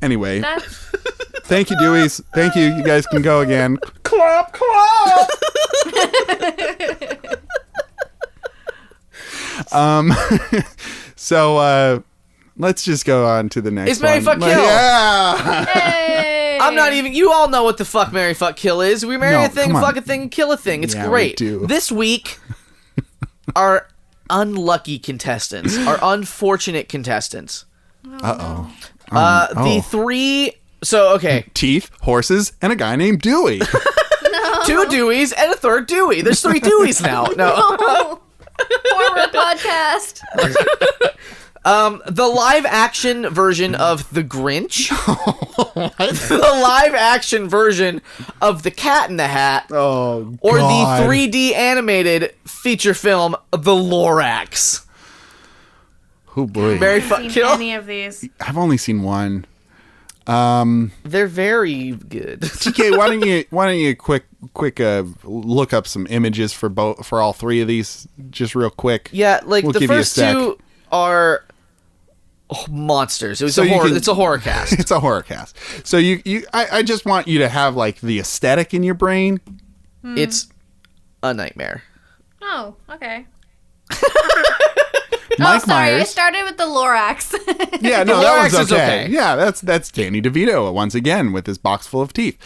Anyway, That's thank you, Deweys. Thank you. You guys can go again. Clap, clap. So let's just go on to the next It's Marry, one. Fuck, Kill. Yeah. hey. I'm not even. You all know what the fuck Marry, Fuck, Kill is. We marry No, a thing, come on. fuck a thing, kill a thing. It's Yeah, we great. do. This week, our unlucky contestants, our unfortunate contestants. Uh-oh. The three. So okay, Teeth, horses, and a guy named Dewey. two Deweys and a third Dewey. There's three Deweys now. No. Horror podcast. The live action version of The Grinch. The live action version of The Cat in the Hat. Oh, Or God. the 3D animated feature film The Lorax. Oh, boy. Marry, Seen fuck, kill. any of these? I've only seen one. They're very good. TK, why don't you quick look up some images for all three of these just real quick. Yeah, like We'll the give you a first sec. two are monsters. It was So you can- it's a horror cast. It's a horror cast. So I just want you to have the aesthetic in your brain. It's a nightmare. Oh, okay. Mike sorry. I Myers. started with the Lorax. Yeah, no, The that Lorax one's is okay. okay. Yeah, that's Danny DeVito once again with his box full of teeth.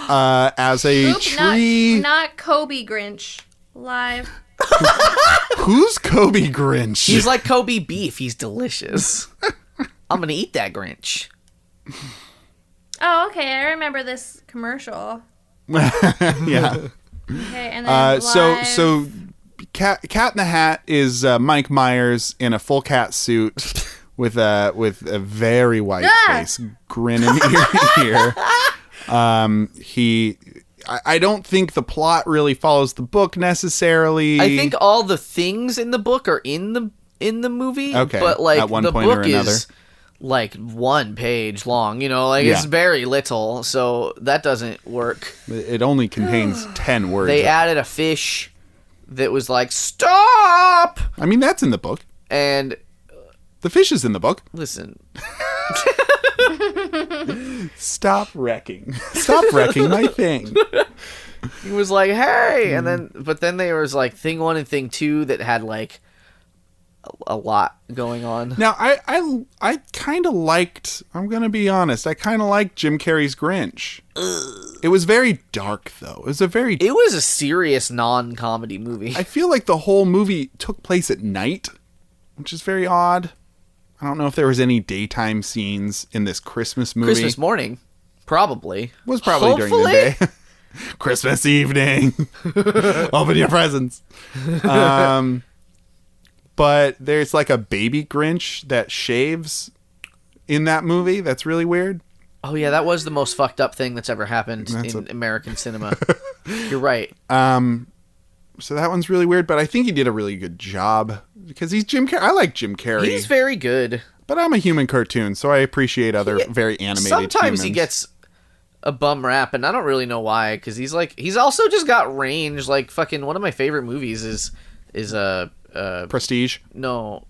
As a Oop, tree. not Kobe Grinch. Live. Who's Kobe Grinch? He's like Kobe beef. He's delicious. I'm going to eat that Grinch. Oh, okay. I remember this commercial. Yeah. Okay, and then So Cat in the Hat is Mike Myers in a full cat suit with a very white face, grinning ear to ear. I don't think the plot really follows the book necessarily. I think all the things in the book are in the movie. Okay, but like at one the point book or another. is like 1 page long. It's very little, so that doesn't work. It only contains 10 words. They added a fish that was like, stop! I mean, that's in the book. And The fish is in the book. listen, Stop wrecking. Stop wrecking my thing. he was like, hey! And then there was like thing 1 and thing 2 that had like a lot going on. Now, I kind of liked, I'm going to be honest, I kind of liked Jim Carrey's Grinch. It was very dark, though. It was a serious non-comedy movie. I feel like the whole movie took place at night, which is very odd. I don't know if there was any daytime scenes in this Christmas movie. Christmas morning, probably. It was probably during the day. Christmas evening. Open your presents. But there's like a baby Grinch that shaves in that movie. That's really weird. Oh yeah, that was the most fucked up thing that's ever happened in American cinema. You're right. So that one's really weird, but I think he did a really good job because he's Jim Carrey. I like Jim Carrey. He's very good. But I'm a human cartoon, so I appreciate other very animated Sometimes humans. he gets a bum rap, and I don't really know why, because he's also just got range. Like fucking one of my favorite movies is Prestige. No,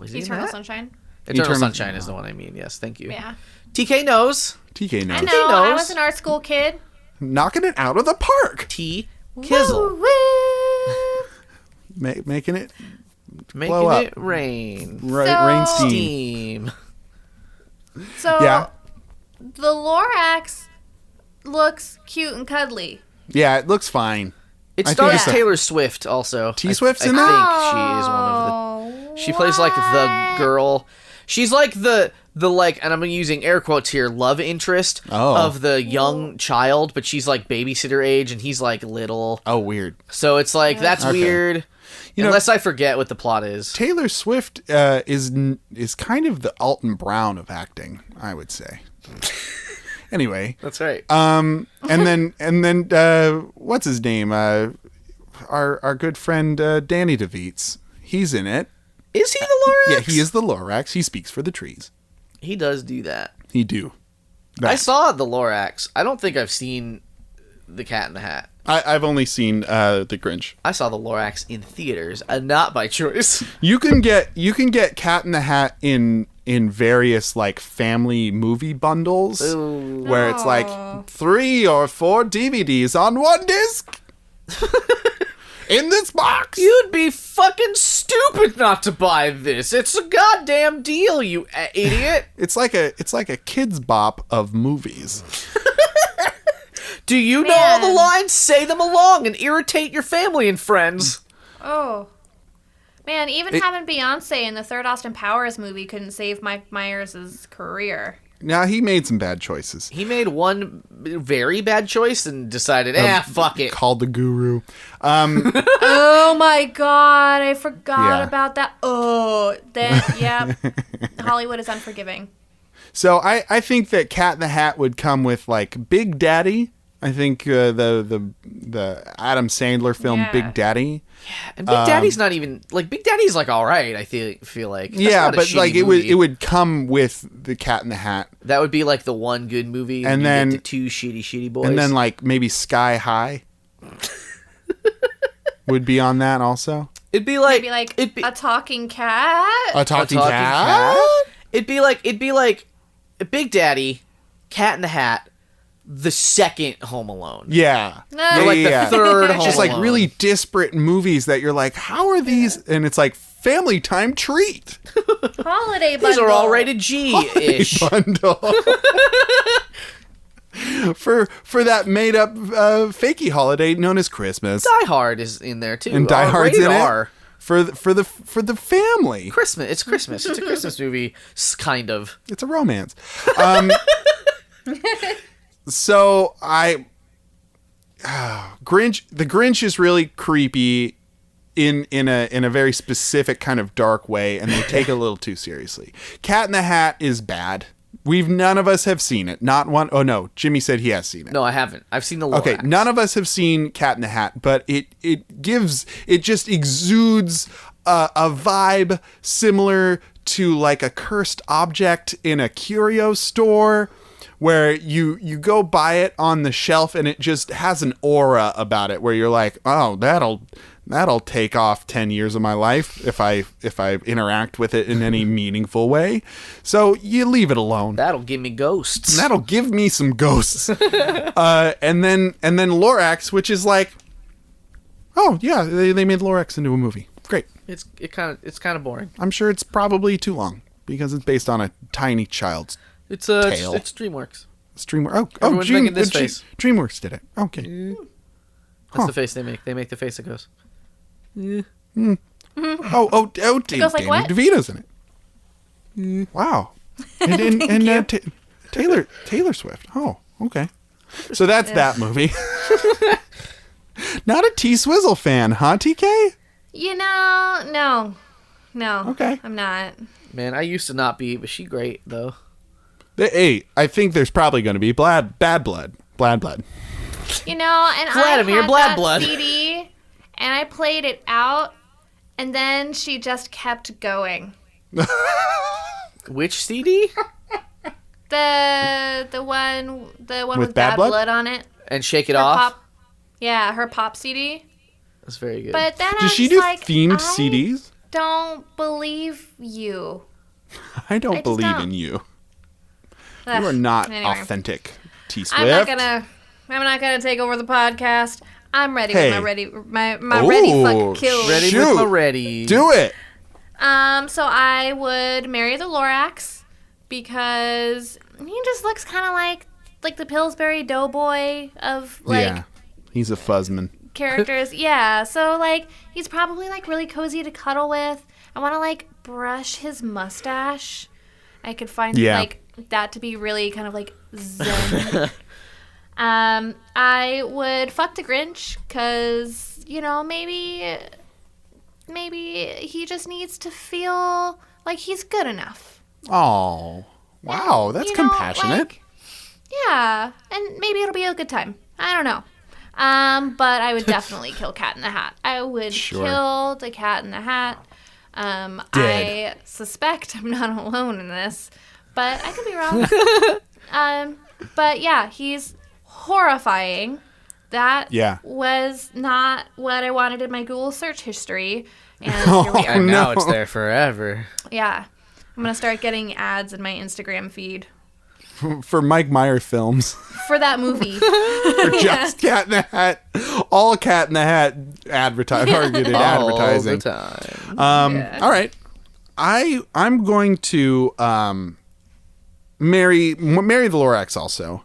is he Eternal in that? Sunshine. Eternal Sunshine is the one I mean. Yes, thank you. Yeah. TK knows. TK knows. I know. I knows. was an art school kid. Knocking it out of the park. T Kizzle. Woo, woo. Making it Making blow up. it rain. Rain steam. So Yeah. the Lorax looks cute and cuddly. Yeah, it looks fine. It I think stars it's a- Taylor Swift also. T-Swift's I in think that? she is one of the... She plays like the What? girl... She's like the like, and I'm using air quotes here, love interest of the young child, but she's like babysitter age and he's like little. Oh, weird. So it's like, that's Okay. weird. Unless I forget what the plot is. Taylor Swift is kind of the Alton Brown of acting, I would say. Anyway, That's right. and then what's his name? Our good friend Danny DeVites. He's in it. Is he the Lorax? Yeah, he is the Lorax. He speaks for the trees. He does do that. He do. I saw the Lorax. I don't think I've seen the Cat in the Hat. I've only seen the Grinch. I saw the Lorax in theaters, not by choice. You can get Cat in the Hat in various like family movie bundles where it's like 3 or 4 DVDs on one disc in this box. You'd be fucking stupid not to buy this. It's a goddamn deal, you idiot. It's like a kids bop of movies. Do you know all the lines? Say them along and irritate your family and friends. Oh. Man, even having Beyonce in the third Austin Powers movie couldn't save Mike Myers' career. Now he made some bad choices. He made one very bad choice and decided, fuck it. Called the Guru. Oh my god, I forgot Yeah. about that. Oh, then, yeah. Hollywood is unforgiving. So I think that Cat in the Hat would come with like Big Daddy. I think the Adam Sandler film Yeah. Big Daddy. And Big Daddy's not even like Big Daddy's like all right. I feel like That's Yeah, not a but shitty like movie. it would come with the Cat in the Hat, That would be like the one good movie, And you then- get the 2 shitty boys, and then like maybe Sky High would be on that also. it'd be like Maybe like it'd be, a talking cat. A talking talking cat? It'd be like Big Daddy, Cat in the Hat, the second Home Alone. Yeah. No. Or like the third Home Just like Alone. really disparate movies that you're like, how are these? And it's like family time treat Holiday bundle. These are all rated G-ish. bundle. for that made up fakey holiday known as Christmas. Die Hard is in there too. And Die Hard's Rated in it? R. for the family. Christmas. It's Christmas. It's a Christmas movie, kind of. It's a romance. So Grinch. The Grinch is really creepy in a very specific kind of dark way, and they take it a little too seriously. Cat in the Hat is bad. None of us have seen it. Not one. Oh no, Jimmy said he has seen it. No, I haven't. I've seen the Lorax. Okay, none of us have seen Cat in the Hat, but it just exudes a vibe similar to like a cursed object in a curio store, where you go buy it on the shelf and it just has an aura about it, where you're like, oh, that'll take off 10 years of my life if I interact with it in any meaningful way. So you leave it alone. That'll give me ghosts. That'll give me some ghosts. and then Lorax, which is like, oh yeah, they made Lorax into a movie. Great. It's kind of boring. I'm sure it's probably too long because it's based on a tiny child's tale. It's DreamWorks. Everyone's making this face. DreamWorks did it. Okay. That's the face they make. They make the face that goes. Danny goes like what? DeVito's in it. Wow. And Taylor Swift. Oh, okay. So that's that movie. Not a T-Swizzle fan, huh, TK? No. Okay. I'm not. Man, I used to not be, but she great though. Hey, I think there's probably going to be Bad Blood. And Vladimir I had Blad that Blood. CD, and I played it out, and then she just kept going. Which CD? The one with Bad Bad Blood? Blood on it. And Shake It Her Off. her pop CD. That's very good. But then Does she do themed CDs? Don't believe you. I don't just believe don't. in you. Ugh, You are not anyway. authentic, T-Swift. I'm not gonna take over the podcast. I'm ready Hey. with my ready fuck kill. Ready Shoot. with my ready. Do it. So I would marry the Lorax because he just looks kind of like the Pillsbury Doughboy of Yeah. He's a fuzzman. characters. Yeah, so he's probably really cozy to cuddle with. I want to brush his mustache. I could find that to be really kind of zen. I would fuck the Grinch because maybe he just needs to feel like he's good enough. Oh, wow, that's compassionate. Yeah, and maybe it'll be a good time. I don't know. But I would definitely kill Cat in the Hat. I would kill the Cat in the Hat. I suspect I'm not alone in this, but I could be wrong. But yeah, he's horrifying. That was not what I wanted in my Google search history. And here we are. And now it's there forever. Yeah. I'm going to start getting ads in my Instagram feed. For Mike Myers films. For that movie. For just Cat in the Hat. All Cat in the Hat targeted advertising. All the time. All right. I'm going to marry the Lorax also.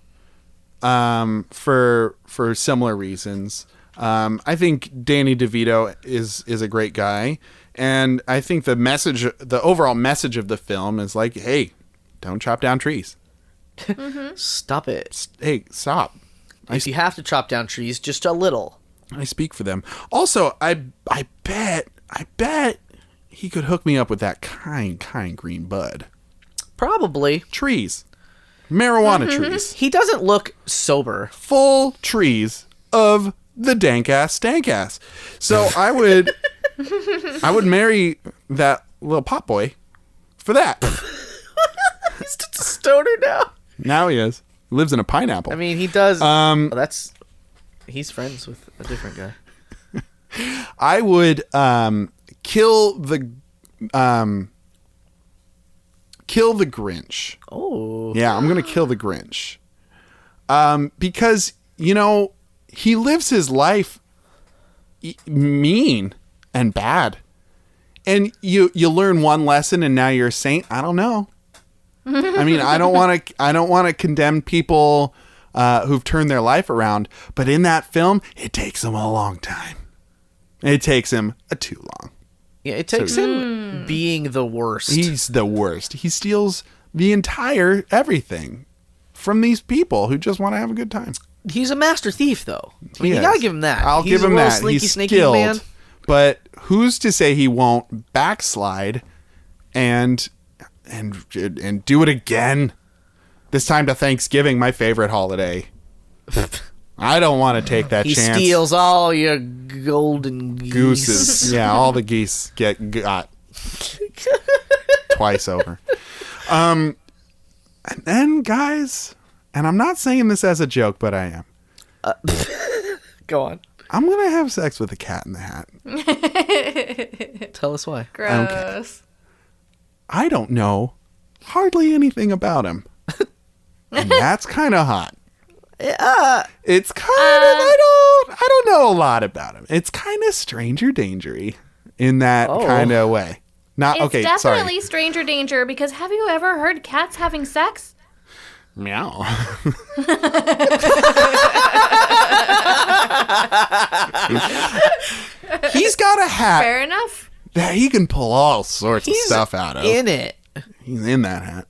For similar reasons. I think Danny DeVito is a great guy, and I think the overall message of the film is hey, don't chop down trees. Mm-hmm. Stop it. Hey, stop. If you have to chop down trees, just a little. I speak for them. Also, I bet he could hook me up with that kind green bud. Probably. Trees. Marijuana trees. He doesn't look sober. Full trees of the dank-ass stank-ass. So I would marry that little pot boy for that. He's just a stoner now. Now he is. He lives in a pineapple. I mean, he does. He's friends with a different guy. I would kill the Grinch. Oh. Yeah, I'm going to kill the Grinch. Because, he lives his life mean and bad. And you learn one lesson and now you're a saint. I don't know. I mean, I don't want to condemn people who've turned their life around, but in that film, it takes him a long time. It takes him too long. Yeah, it takes him being the worst. He's the worst. He steals the entire everything from these people who just want to have a good time. He's a master thief, though. I mean, you gotta give him that. I'll give him that. Slinky, He's sneaky skilled, man. but who's to say he won't backslide and do it again? This time to Thanksgiving, my favorite holiday. I don't want to take that chance. He steals all your golden gooses. Yeah, all the geese got twice over. And then, guys, and I'm not saying this as a joke, but I am. Go on. I'm gonna have sex with a cat in the hat. Tell us why. Gross. Okay. I don't know hardly anything about him, and that's kind of hot. It's kind of I don't know a lot about him. It's kind of stranger dangery in that kind of way. Not it's okay. definitely Sorry. stranger danger because have you ever heard cats having sex? Meow. He's got a hat Fair enough. that he can pull all sorts of stuff out of. In it. He's in that hat.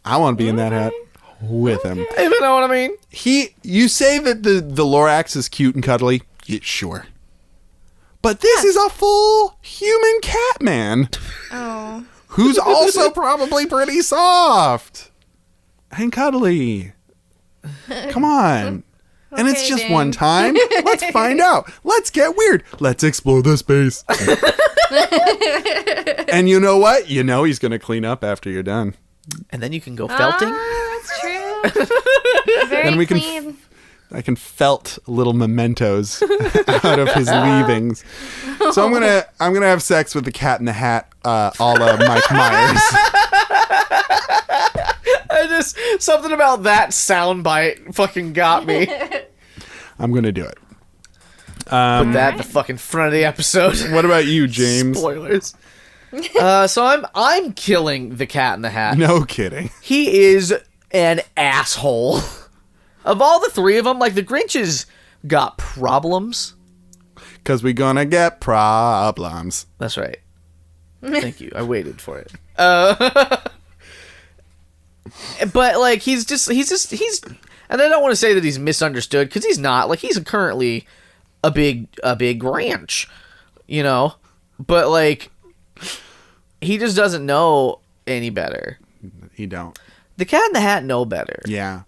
I want to be in that hat with him. If you know what I mean. You say that the Lorax is cute and cuddly. Yeah, sure. But this is a full human cat man. Oh. Who's also probably pretty soft and cuddly. Come on. And it's Okay, just Dane. one time. Let's find out. Let's get weird. Let's explore the space. And you know what? You know he's going to clean up after you're done. And then you can go felting. That's true. Very Then we can clean. I can felt little mementos out of his leavings. So I'm gonna have sex with the cat in the hat, a la Mike Myers. Something about that soundbite fucking got me. I'm gonna do it. Put that at the fucking front of the episode. What about you, James? Spoilers. So I'm killing the cat in the hat. No kidding. He is an asshole. Of all the three of them, like the Grinch's got problems. Cause we gonna get problems. That's right. Thank you. I waited for it. But like he's and I don't want to say that he's misunderstood because he's not. Like he's currently a big Grinch, you know. But like he just doesn't know any better. He don't. The Cat in the Hat know better. Yeah.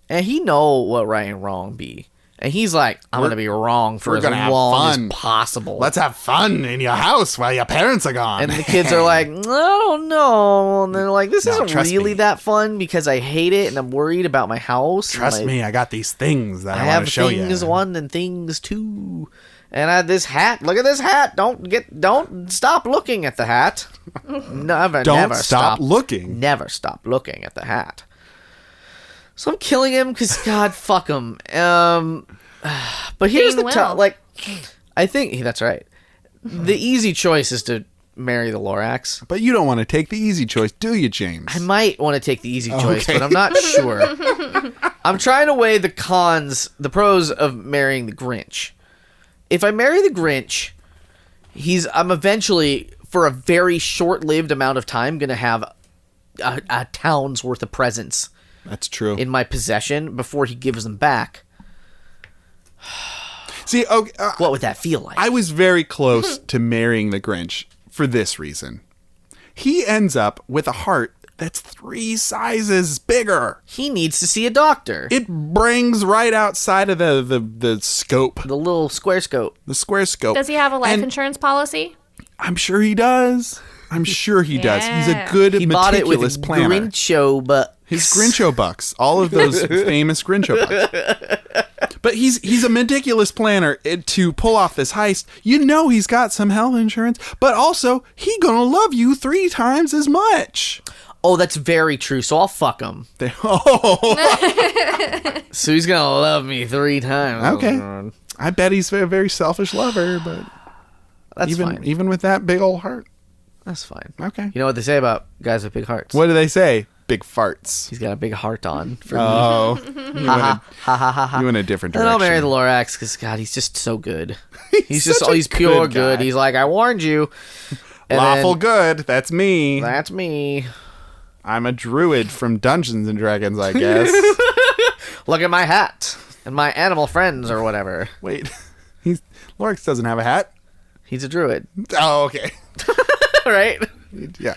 And he know what right and wrong be. And he's like, I'm going to be wrong for as long as possible. Let's have fun in your house while your parents are gone. And the kids are like, I don't know. And they're like, this isn't really that fun because I hate it and I'm worried about my house. Trust me, I got these things that I want to show you. I have things one and things two. And I had this hat. Look at this hat. Don't stop looking at the hat. Never stop looking. Never stop looking at the hat. So I'm killing him because God, fuck him. But here's the I think that's right. The easy choice is to marry the Lorax. But you don't want to take the easy choice, do you, James? I might want to take the easy choice, but I'm not sure. I'm trying to weigh the pros of marrying the Grinch. If I marry the Grinch, I'm eventually, for a very short-lived amount of time, going to have a town's worth of presents. That's true. In my possession before he gives them back. See, okay, what would that feel like? I was very close to marrying the Grinch for this reason. He ends up with a heart that's 3 sizes bigger. He needs to see a doctor. It brings right outside of the scope. The little square scope. The square scope. Does he have a life insurance policy? I'm sure he does. He's a good he meticulous bought it with planner. Grincho bucks. His Grincho bucks. All of those famous Grincho bucks. But he's a meticulous planner to pull off this heist. You know he's got some health insurance, but also he gonna love you 3 times as much. Oh, that's very true. So I'll fuck him. So he's gonna love me 3 times. Okay. I bet he's a very selfish lover, but that's fine. Even with that big old heart. That's fine. Okay. You know what they say about guys with big hearts? What do they say? big farts. He's got a big heart on for me. Oh, you went a different direction. And I'll marry the Lorax because, God, he's just so good. He's such a pure good good. guy. He's like, I warned you. And Lawful then, good. That's me. That's me. I'm a druid from Dungeons and Dragons, I guess. Look at my hat and my animal friends or whatever. Wait, Lorax doesn't have a hat. He's a druid. Oh, okay. Right? Yeah.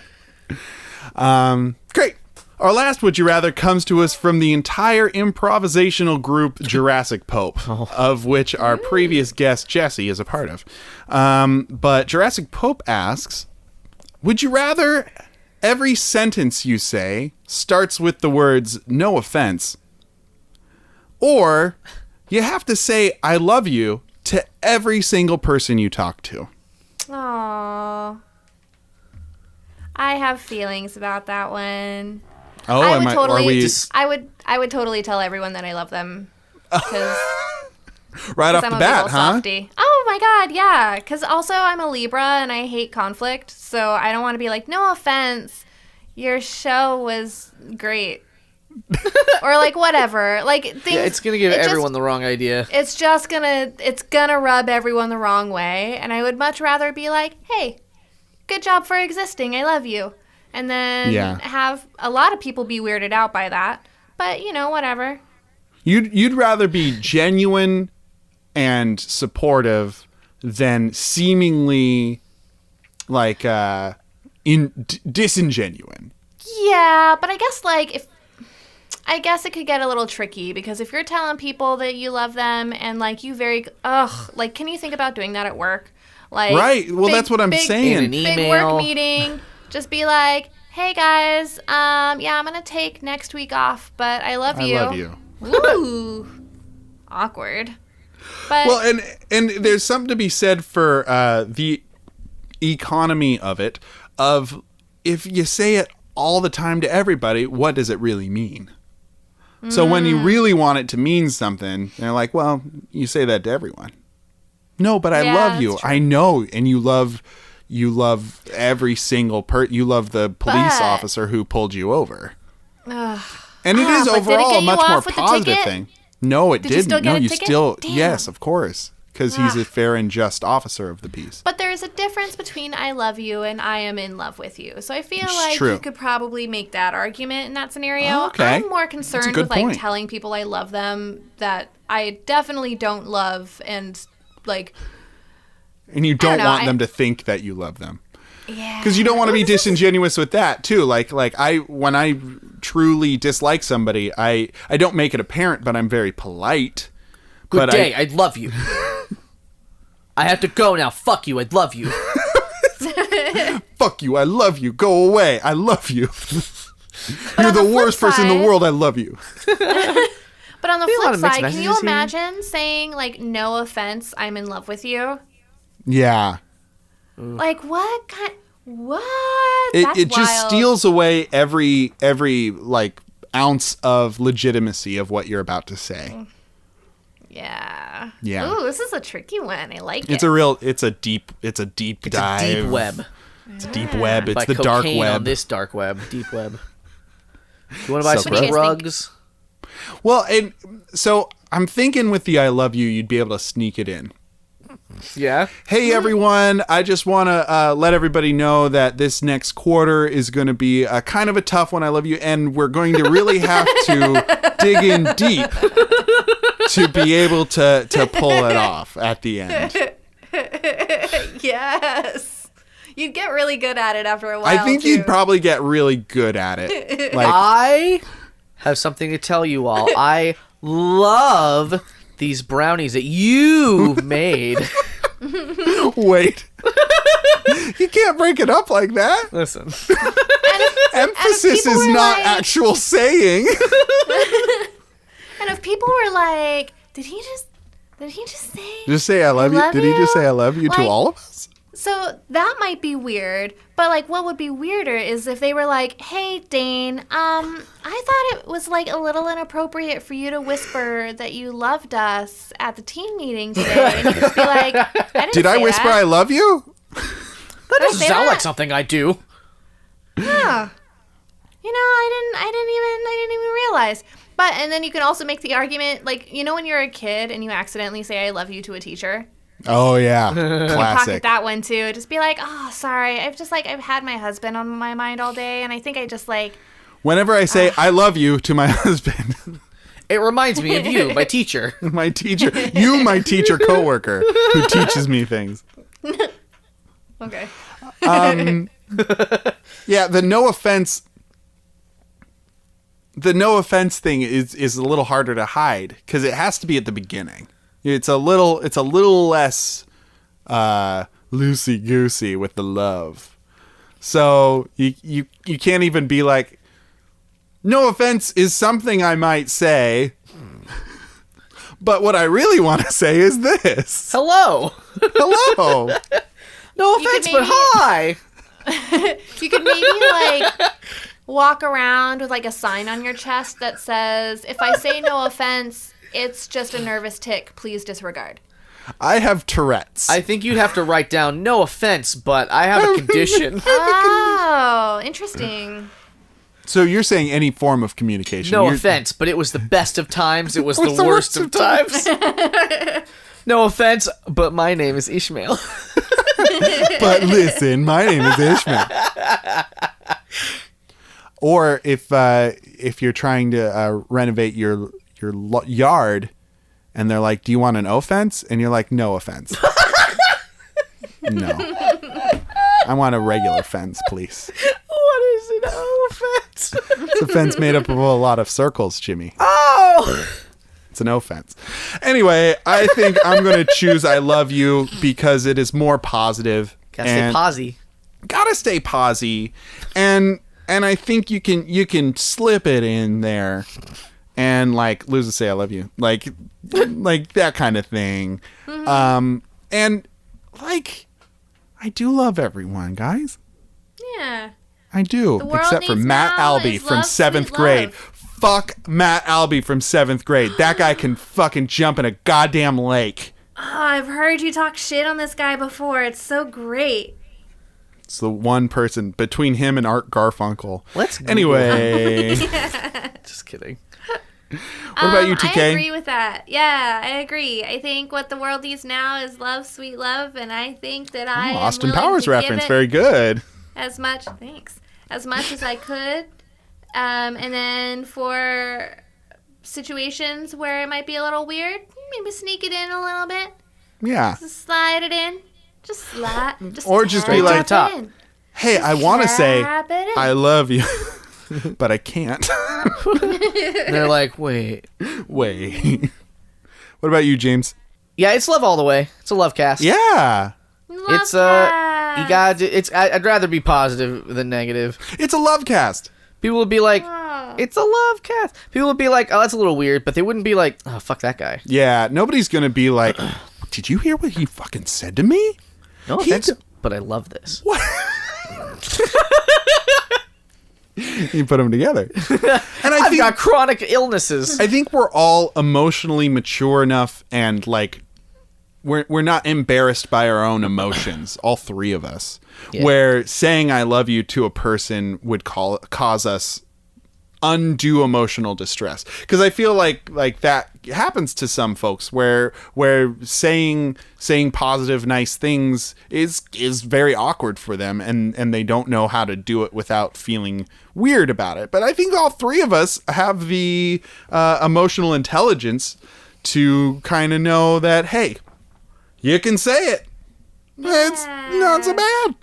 Great. Our last Would You Rather comes to us from the entire improvisational group Jurassic Pope, of which our previous guest Jesse is a part of. But Jurassic Pope asks, would you rather every sentence you say starts with the words "no offense," or you have to say "I love you" to every single person you talk to? Aww. I have feelings about that one. Oh, I would are we totally tell everyone that I love them. right off I'm the a bat, big ol' huh? softie. Oh my God, yeah. Because also I'm a Libra and I hate conflict, so I don't want to be like, no offense, your show was great, or like whatever. Like things. Yeah, it's gonna give everyone the wrong idea. It's just it's gonna rub everyone the wrong way, and I would much rather be like, hey, good job for existing, I love you. And then have a lot of people be weirded out by that. But, whatever. You'd rather be genuine and supportive than seemingly like disingenuine. Yeah, but I guess I guess it could get a little tricky because if you're telling people that you love them and can you think about doing that at work? Like, right. Well, that's what I'm saying. In an email. Big work meeting. Just be like, hey guys, I'm gonna take next week off, but I love you. I love you. Ooh, awkward. But well, and there's something to be said for the economy of it. Of if you say it all the time to everybody, what does it really mean? So when you really want it to mean something, they're like, well, you say that to everyone. No, but I love you. I know, and you love every single you love the police officer who pulled you over. And it is overall a much more positive thing. No, it didn't. Still get a ticket? Damn. Yes, of course, because he's a fair and just officer of the peace. But there's a difference between I love you and I am in love with you. So I feel true. You could probably make that argument in that scenario. Oh, okay. I'm more concerned with telling people I love them that I definitely don't love and and you don't want them to think that you love them. Yeah. Because you don't want to be disingenuous with that too. When I truly dislike somebody, I don't make it apparent, but I'm very polite. Good day. I love you. I have to go now. Fuck you. I love you. Fuck you. I love you. Go away. I love you. You're the worst person in the world. I love you. But on the flip side, can you imagine saying no offense, I'm in love with you? Yeah. Like what kind? What? It just steals away every ounce of legitimacy of what you're about to say. Yeah. Yeah. Ooh, this is a tricky one. I like it. It's a deep dive. It's a deep web. It's a deep web. It's by the dark web. On this dark web, deep web. You want to buy some rugs? Well, and so I'm thinking with the I love you, you'd be able to sneak it in. Yeah. Hey, everyone. I just want to let everybody know that this next quarter is going to be kind of a tough one. I love you. And we're going to really have to dig in deep to be able to pull it off at the end. Yes. You'd get really good at it after a while. I think you'd probably get really good at it. I have something to tell you all. I love these brownies that you made. Wait. You can't break it up like that. Listen. Emphasis is not actual saying. And if people were like, did he just say? Just say I love you? Did he just say I love you to all of us? So that might be weird, but what would be weirder is if they were like, "Hey, Dane, I thought it was a little inappropriate for you to whisper that you loved us at the team meeting today." And you just be like, "Did I whisper I love you?" That doesn't sound like something I do. Yeah. I didn't even realize. But, and then you can also make the argument, like, when you're a kid and you accidentally say I love you to a teacher. Oh, yeah. Pocket Classic. that one, too. Just be like, oh, sorry. I've had my husband on my mind all day, and I think I just, Whenever I say I love you to my husband, it reminds me of you, my teacher. my teacher coworker who teaches me things. Okay. Yeah, the no offense thing is a little harder to hide because it has to be at the beginning. It's a little less loosey goosey with the love. So you can't even be like, no offense is something I might say, but what I really want to say is this. Hello. No offense, but hi. You could maybe walk around with a sign on your chest that says, if I say no offense, it's just a nervous tick. Please disregard. I have Tourette's. I think you'd have to write down, no offense, but I have a condition. Oh, interesting. So you're saying any form of communication. No offense, but it was the best of times. It was the worst of times. No offense, but my name is Ishmael. But listen, my name is Ishmael. Or if you're trying to renovate your yard, and they're like, "Do you want an offense?" And you're like, "No offense." No, I want a regular fence, please. What is an offense? It's a fence made up of a lot of circles, Jimmy. Oh! It's an offense. Anyway, I think I'm going to choose I love you because it is more positive. Gotta stay posy. Gotta stay posy. And I think you can slip it in there and lose to say I love you. Like that kind of thing. Mm-hmm. And I do love everyone, guys. Yeah. I do. Except for Matt Albee from 7th grade. Fuck Matt Albee from 7th grade. That guy can fucking jump in a goddamn lake. Oh, I've heard you talk shit on this guy before. It's so great. It's the one person between him and Art Garfunkel. Let's Google. Anyway. Just kidding. What about you, TK? I agree with that. Yeah, I agree. I think what the world needs now is love, sweet love, and I think that I am Austin willing Powers to reference. give it Very good. as much as I could. And then for situations where it might be a little weird, maybe sneak it in a little bit. Yeah. Just slide it in. Just slide. Or just be like, top. Hey, just I want to say I love you, but I can't. They're like, wait. What about you, James? Yeah, it's love all the way. It's a love cast. Yeah. It's you got it's. I'd rather be positive than negative. It's a love cast. People would be like, it's a love cast. People would be like, oh, that's a little weird, but they wouldn't be like, oh, fuck that guy. Yeah, nobody's gonna be like, did you hear what he fucking said to me? No offense, but I love this. What? You put them together. And I've got chronic illnesses. I think we're all emotionally mature enough and we're not embarrassed by our own emotions, all three of us. Yeah. Where saying I love you to a person would cause us undue emotional distress. Because I feel like that happens to some folks where saying positive, nice things is very awkward for them and they don't know how to do it without feeling weird about it. But I think all three of us have the emotional intelligence to kind of know that, hey, you can say it. Yeah. It's not so bad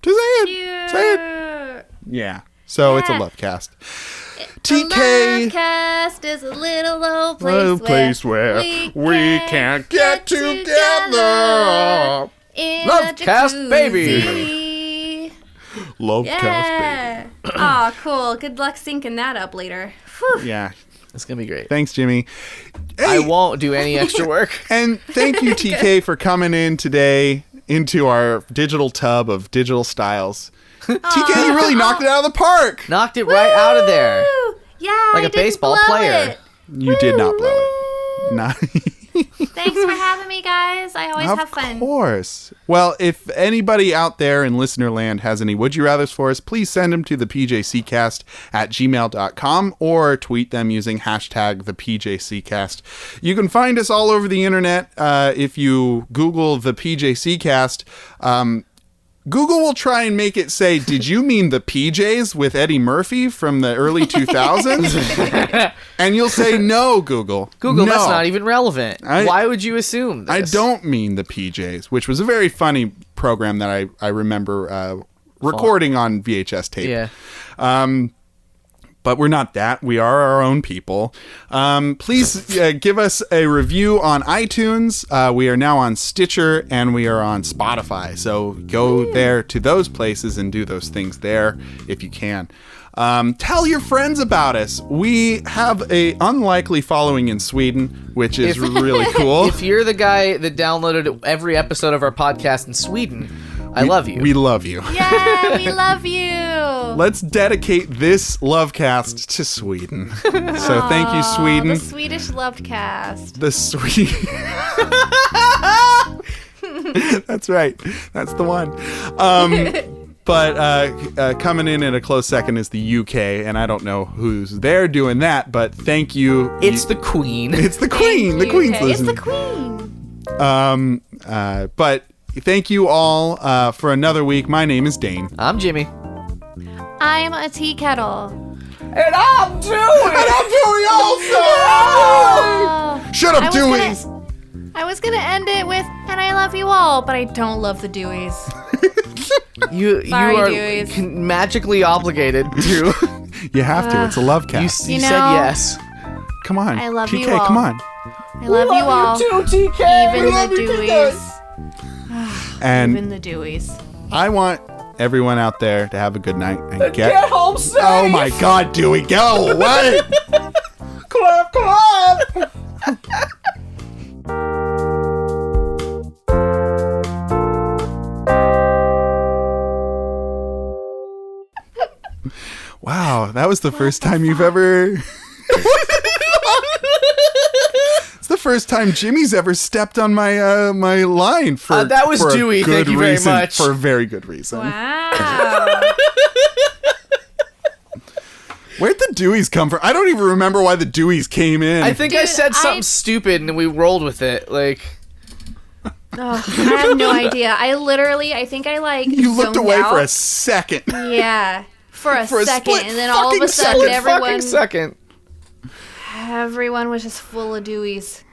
to say it. Cute. Say it. Yeah. So it's a love cast. TK. A love cast is a little old place, where we can't get together. Love cast, baby. Love cast, baby. Aw, cool. Good luck syncing that up later. Whew. Yeah. It's going to be great. Thanks, Jimmy. Hey. I won't do any extra work. And thank you, TK, for coming in today into our digital tub of digital styles. TK, you really knocked it out of the park. Knocked it right out of there. Yeah, like a baseball player. You did not blow it. Thanks for having me, guys. I always have fun. Of course. Well, if anybody out there in listener land has any Would You Rathers for us, please send them to the PJCcast@gmail.com or tweet them using hashtag the PJCcast. You can find us all over the internet. If you Google the PJCcast, Google will try and make it say, "Did you mean the PJs with Eddie Murphy from the early 2000s?" And you'll say, "No, Google. Google, no. That's not even relevant. Why would you assume this?" I don't mean the PJs," which was a very funny program that I remember recording on VHS tape. Yeah. But we're not that. We are our own people. Please give us a review on iTunes. We are now on Stitcher and we are on Spotify. So go there to those places and do those things there if you can. Tell your friends about us. We have a unlikely following in Sweden, which is really cool. If you're the guy that downloaded every episode of our podcast in Sweden, I love you. We love you. Yeah, we love you. Let's dedicate this Lovecast to Sweden. So thank you, Sweden. The Swedish Lovecast. The Swedish. That's right. That's the one. But coming in at a close second is the UK, and I don't know who's there doing that, but thank you. It's the Queen. It's the Queen. The Queen's listening. It's the Queen. But thank you all for another week. My name is Dane. I'm Jimmy. I'm a tea kettle. And I'm Dewey. also. Oh. Shut up, Dewey. I was gonna end it with, and I love you all, but I don't love the Deweys. You Sorry, are Deweys. magically obligated to. You have to. It's a love You cast. said know, yes. Come on. I love TK, you all. come on. I love you all. You too, TK. Even the Deweys. And Even the Deweys. I want everyone out there to have a good night and Get home safe. Oh my God, Dewey, go away! Clap, clap. Wow, that was the first time you've ever. It's the first time Jimmy's ever stepped on my my line for. That was for a Dewey. good Thank you very reason, much. For a very good reason. Wow. Where'd the Deweys come from? I don't even remember why the Deweys came in. I think I Dude, said something stupid and we rolled with it. Like, Oh, I have no idea. I think I you looked zoned away out. for a second. Yeah, for a For a second, split and then all of a fucking sudden, fucking second. everyone was just full of Deweys.